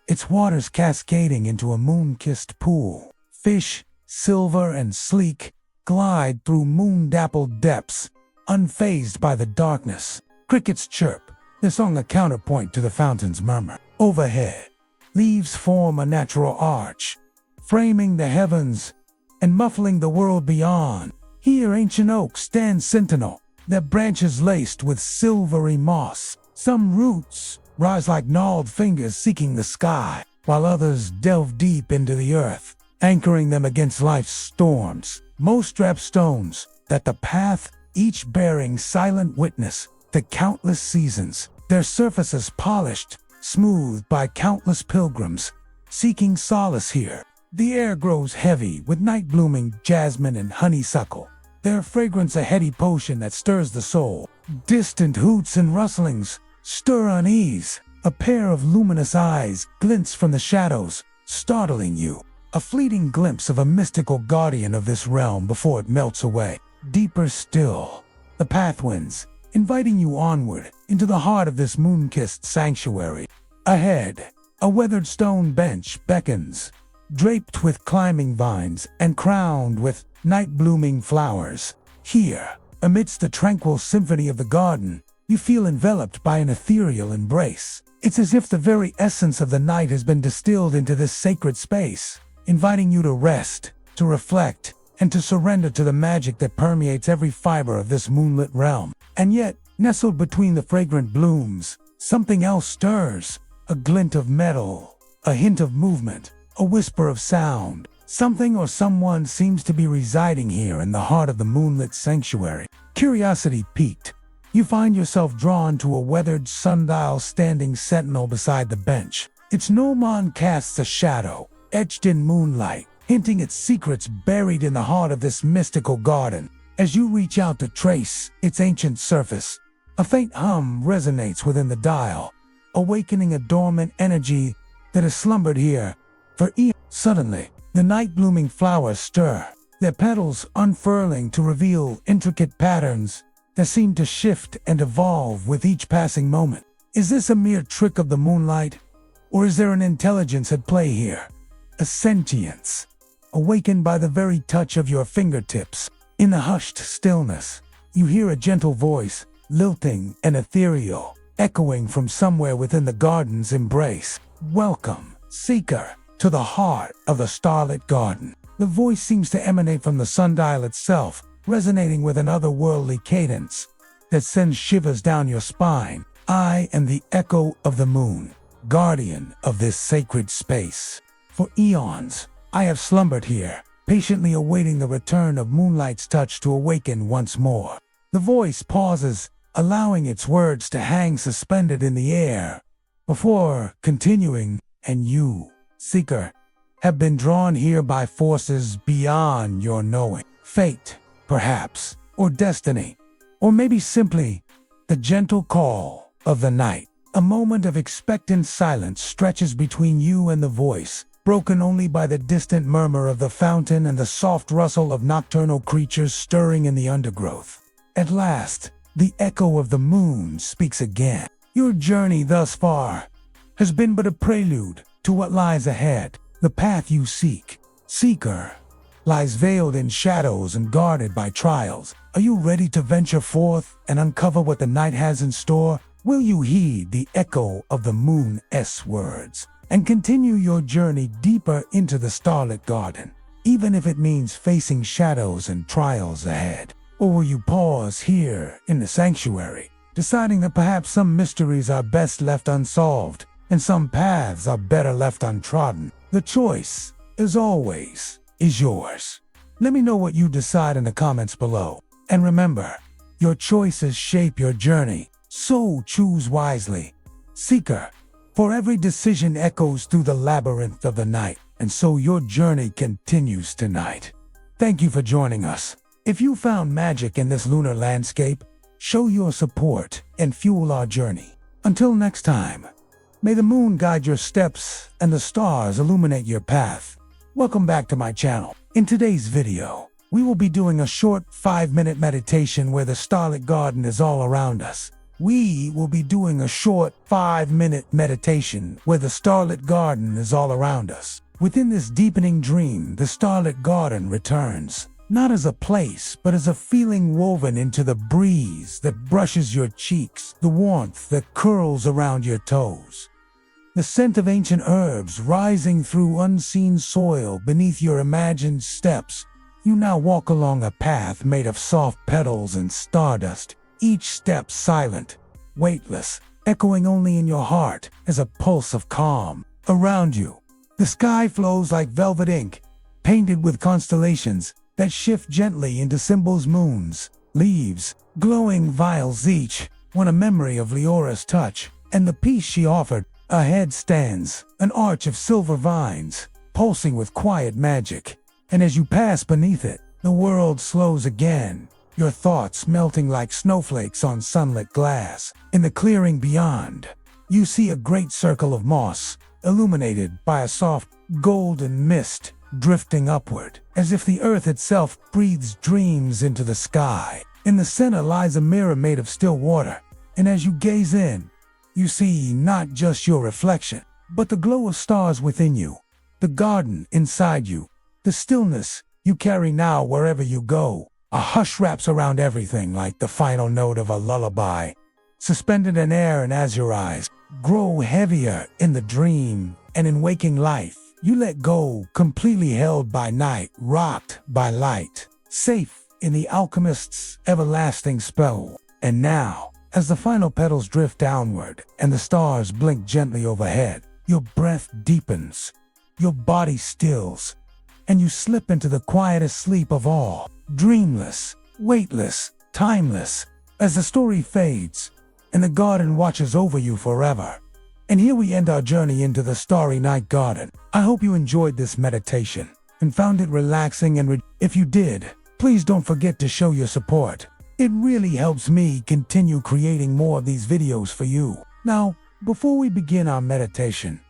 its waters cascading into a moon-kissed pool. Fish, silver and sleek, glide through moon-dappled depths, unfazed by the darkness. Crickets chirp, their song a counterpoint to the fountain's murmur. Overhead, leaves form a natural arch, framing the heavens and muffling the world beyond. Here ancient oaks stand sentinel, their branches laced with silvery moss. Some roots rise like gnarled fingers seeking the sky, while others delve deep into the earth, anchoring them against life's storms. Most drap stones that the path, each bearing silent witness to countless seasons, their surfaces polished, smoothed by countless pilgrims seeking solace here. The air grows heavy with night-blooming jasmine and honeysuckle, their fragrance a heady potion that stirs the soul. Distant hoots and rustlings stir unease. A pair of luminous eyes glints from the shadows, startling you. A fleeting glimpse of a mystical guardian of this realm before it melts away. Deeper still, the path winds, inviting you onward into the heart of this moon-kissed sanctuary. Ahead, a weathered stone bench beckons, draped with climbing vines and crowned with night-blooming flowers. Here, amidst the tranquil symphony of the garden, you feel enveloped by an ethereal embrace. It's as if the very essence of the night has been distilled into this sacred space, inviting you to rest, to reflect, and to surrender to the magic that permeates every fiber of this moonlit realm. And yet, nestled between the fragrant blooms, something else stirs. A glint of metal, a hint of movement, a whisper of sound. Something or someone seems to be residing here in the heart of the moonlit sanctuary. Curiosity piqued, you find yourself drawn to a weathered sundial standing sentinel beside the bench. Its gnomon casts a shadow, etched in moonlight, hinting at secrets buried in the heart of this mystical garden. As you reach out to trace its ancient surface, a faint hum resonates within the dial, awakening a dormant energy that has slumbered here for eons. Suddenly, the night-blooming flowers stir, their petals unfurling to reveal intricate patterns that seem to shift and evolve with each passing moment. Is this a mere trick of the moonlight, or is there an intelligence at play here? A sentience, awakened by the very touch of your fingertips. In the hushed stillness, you hear a gentle voice, lilting and ethereal, echoing from somewhere within the garden's embrace. Welcome, seeker, to the heart of the Starlit Garden. The voice seems to emanate from the sundial itself, resonating with an otherworldly cadence that sends shivers down your spine. I am the echo of the moon, guardian of this sacred space. For eons, I have slumbered here, patiently awaiting the return of moonlight's touch to awaken once more. The voice pauses, allowing its words to hang suspended in the air, before continuing. And you, seeker, have been drawn here by forces beyond your knowing. Fate, perhaps, or destiny, or maybe simply the gentle call of the night. A moment of expectant silence stretches between you and the voice, broken only by the distant murmur of the fountain and the soft rustle of nocturnal creatures stirring in the undergrowth. At last, the echo of the moon speaks again. Your journey thus far has been but a prelude to what lies ahead. The path you seek, seeker, lies veiled in shadows and guarded by trials. Are you ready to venture forth and uncover what the night has in store? Will you heed the echo of the moon's words and continue your journey deeper into the Starlit Garden, even if it means facing shadows and trials ahead? Or will you pause here in the sanctuary, deciding that perhaps some mysteries are best left unsolved and some paths are better left untrodden? The choice, as always, is yours. Let me know what you decide in the comments below. And remember, your choices shape your journey, so choose wisely. Seeker, for every decision echoes through the labyrinth of the night, and so your journey continues tonight. Thank you for joining us. If you found magic in this lunar landscape, show your support and fuel our journey. Until next time, may the moon guide your steps and the stars illuminate your path. Welcome back to my channel. In today's video, we will be doing a short 5-minute meditation where the Starlit Garden is all around us. We will be doing a short 5-minute meditation where the Starlit Garden is all around us. Within this deepening dream, the Starlit Garden returns, not as a place, but as a feeling woven into the breeze that brushes your cheeks, the warmth that curls around your toes. The scent of ancient herbs rising through unseen soil beneath your imagined steps. You now walk along a path made of soft petals and stardust, each step silent, weightless, echoing only in your heart as a pulse of calm. Around you, the sky flows like velvet ink, painted with constellations that shift gently into symbols, moons, leaves, glowing vials, each one a memory of Leora's touch and the peace she offered. Ahead stands an arch of silver vines, pulsing with quiet magic, and as you pass beneath it, the world slows again, your thoughts melting like snowflakes on sunlit glass. In the clearing beyond, you see a great circle of moss, illuminated by a soft, golden mist drifting upward, as if the earth itself breathes dreams into the sky. In the center lies a mirror made of still water, and as you gaze in, you see not just your reflection, but the glow of stars within you, the garden inside you, the stillness you carry now wherever you go. A hush wraps around everything like the final note of a lullaby, suspended in air, and as your eyes grow heavier in the dream and in waking life, you let go, completely held by night, rocked by light, safe in the Alchemist's everlasting spell. And now, as the final petals drift downward and the stars blink gently overhead, your breath deepens, your body stills, and you slip into the quietest sleep of all, dreamless, weightless, timeless, as the story fades and the garden watches over you forever. And here we end our journey into the starry night garden. I hope you enjoyed this meditation and found it relaxing, and if you did, please don't forget to show your support. It really helps me continue creating more of these videos for you. Now, before we begin our meditation,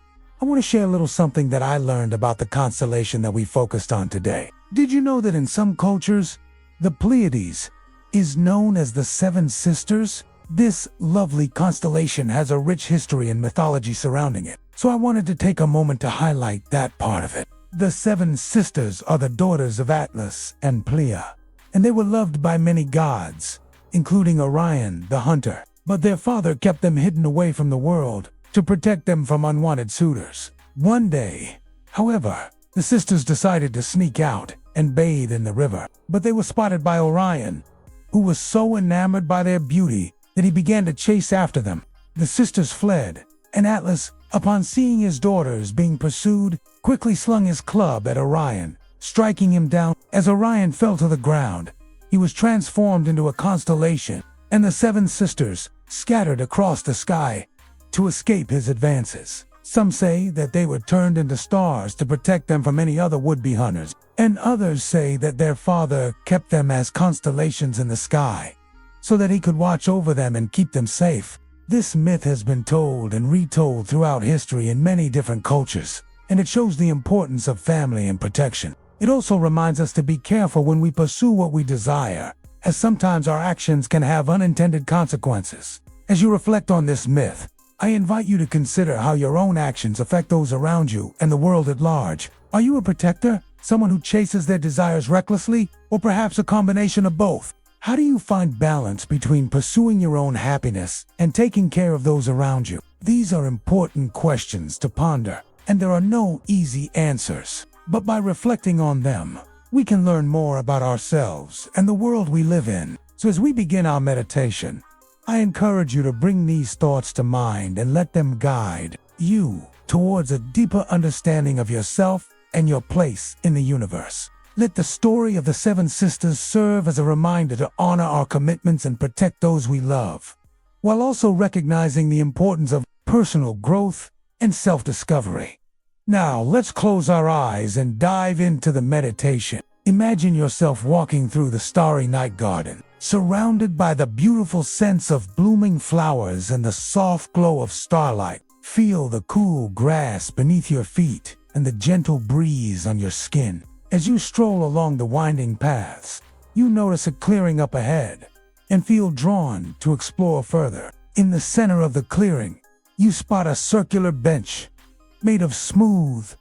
I want to share a little something that I learned about the constellation that we focused on today. Did you know that in some cultures, the Pleiades is known as the Seven Sisters? This lovely constellation has a rich history and mythology surrounding it, so I wanted to take a moment to highlight that part of it. The Seven Sisters are the daughters of Atlas and Pleia, and they were loved by many gods, including Orion the hunter, but their father kept them hidden away from the world to protect them from unwanted suitors. One day, however, the sisters decided to sneak out and bathe in the river, but they were spotted by Orion, who was so enamored by their beauty that he began to chase after them. The sisters fled, and Atlas, upon seeing his daughters being pursued, quickly slung his club at Orion, striking him down. As Orion fell to the ground, he was transformed into a constellation, and the seven sisters scattered across the sky to escape his advances. Some say that they were turned into stars to protect them from any other would-be hunters, and others say that their father kept them as constellations in the sky, so that he could watch over them and keep them safe. This myth has been told and retold throughout history in many different cultures, and it shows the importance of family and protection. It also reminds us to be careful when we pursue what we desire, as sometimes our actions can have unintended consequences. As you reflect on this myth, I invite you to consider how your own actions affect those around you and the world at large. Are you a protector, someone who chases their desires recklessly, or perhaps a combination of both? How do you find balance between pursuing your own happiness and taking care of those around you? These are important questions to ponder, and there are no easy answers. But by reflecting on them, we can learn more about ourselves and the world we live in. So as we begin our meditation, I encourage you to bring these thoughts to mind and let them guide you towards a deeper understanding of yourself and your place in the universe. Let the story of the Seven Sisters serve as a reminder to honor our commitments and protect those we love, while also recognizing the importance of personal growth and self-discovery. Now, let's close our eyes and dive into the meditation. Imagine yourself walking through the starry night garden, surrounded by the beautiful scents of blooming flowers and the soft glow of starlight. Feel the cool grass beneath your feet and the gentle breeze on your skin. As you stroll along the winding paths, you notice a clearing up ahead and feel drawn to explore further. In the center of the clearing, you spot a circular bench made of smooth,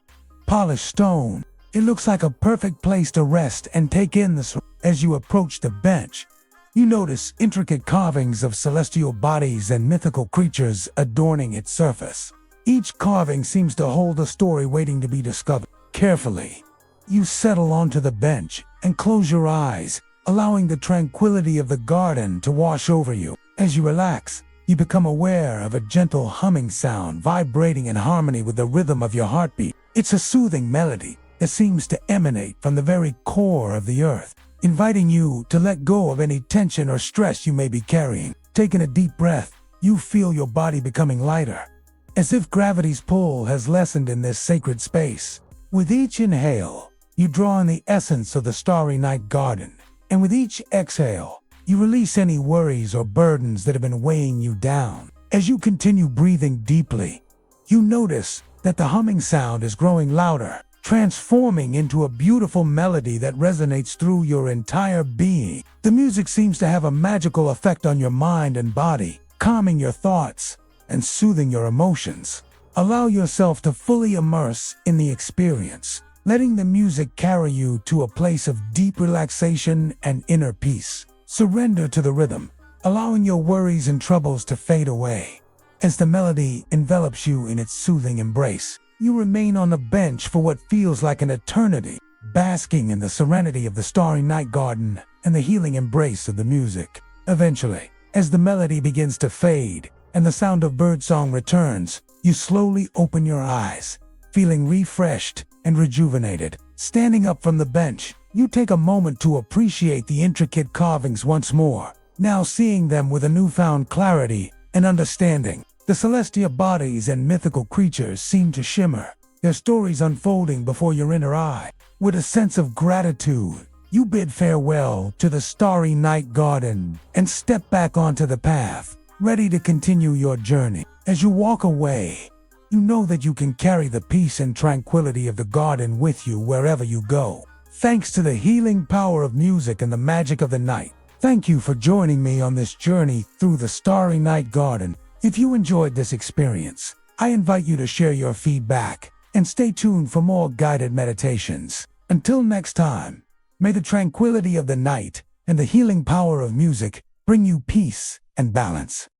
polished stone. It looks like a perfect place to rest and take in the sun. As you approach the bench, you notice intricate carvings of celestial bodies and mythical creatures adorning its surface. Each carving seems to hold a story waiting to be discovered. Carefully, you settle onto the bench and close your eyes, allowing the tranquility of the garden to wash over you. As you relax, you become aware of a gentle humming sound vibrating in harmony with the rhythm of your heartbeat. It's a soothing melody that seems to emanate from the very core of the earth, inviting you to let go of any tension or stress you may be carrying. Taking a deep breath, you feel your body becoming lighter, as if gravity's pull has lessened in this sacred space. With each inhale, you draw in the essence of the starry night garden, and with each exhale, you release any worries or burdens that have been weighing you down. As you continue breathing deeply, you notice that the humming sound is growing louder, transforming into a beautiful melody that resonates through your entire being. The music seems to have a magical effect on your mind and body, calming your thoughts and soothing your emotions. Allow yourself to fully immerse in the experience, letting the music carry you to a place of deep relaxation and inner peace. Surrender to the rhythm, allowing your worries and troubles to fade away. As the melody envelops you in its soothing embrace, you remain on the bench for what feels like an eternity, basking in the serenity of the starry night garden and the healing embrace of the music. Eventually, as the melody begins to fade and the sound of birdsong returns, you slowly open your eyes, feeling refreshed and rejuvenated. Standing up from the bench, you take a moment to appreciate the intricate carvings once more, now seeing them with a newfound clarity and understanding. The celestial bodies and mythical creatures seem to shimmer, their stories unfolding before your inner eye. With a sense of gratitude, you bid farewell to the starry night garden and step back onto the path, ready to continue your journey. As you walk away, you know that you can carry the peace and tranquility of the garden with you wherever you go. Thanks to the healing power of music and the magic of the night. Thank you for joining me on this journey through the starry night garden. If you enjoyed this experience, I invite you to share your feedback and stay tuned for more guided meditations. Until next time, may the tranquility of the night and the healing power of music bring you peace and balance.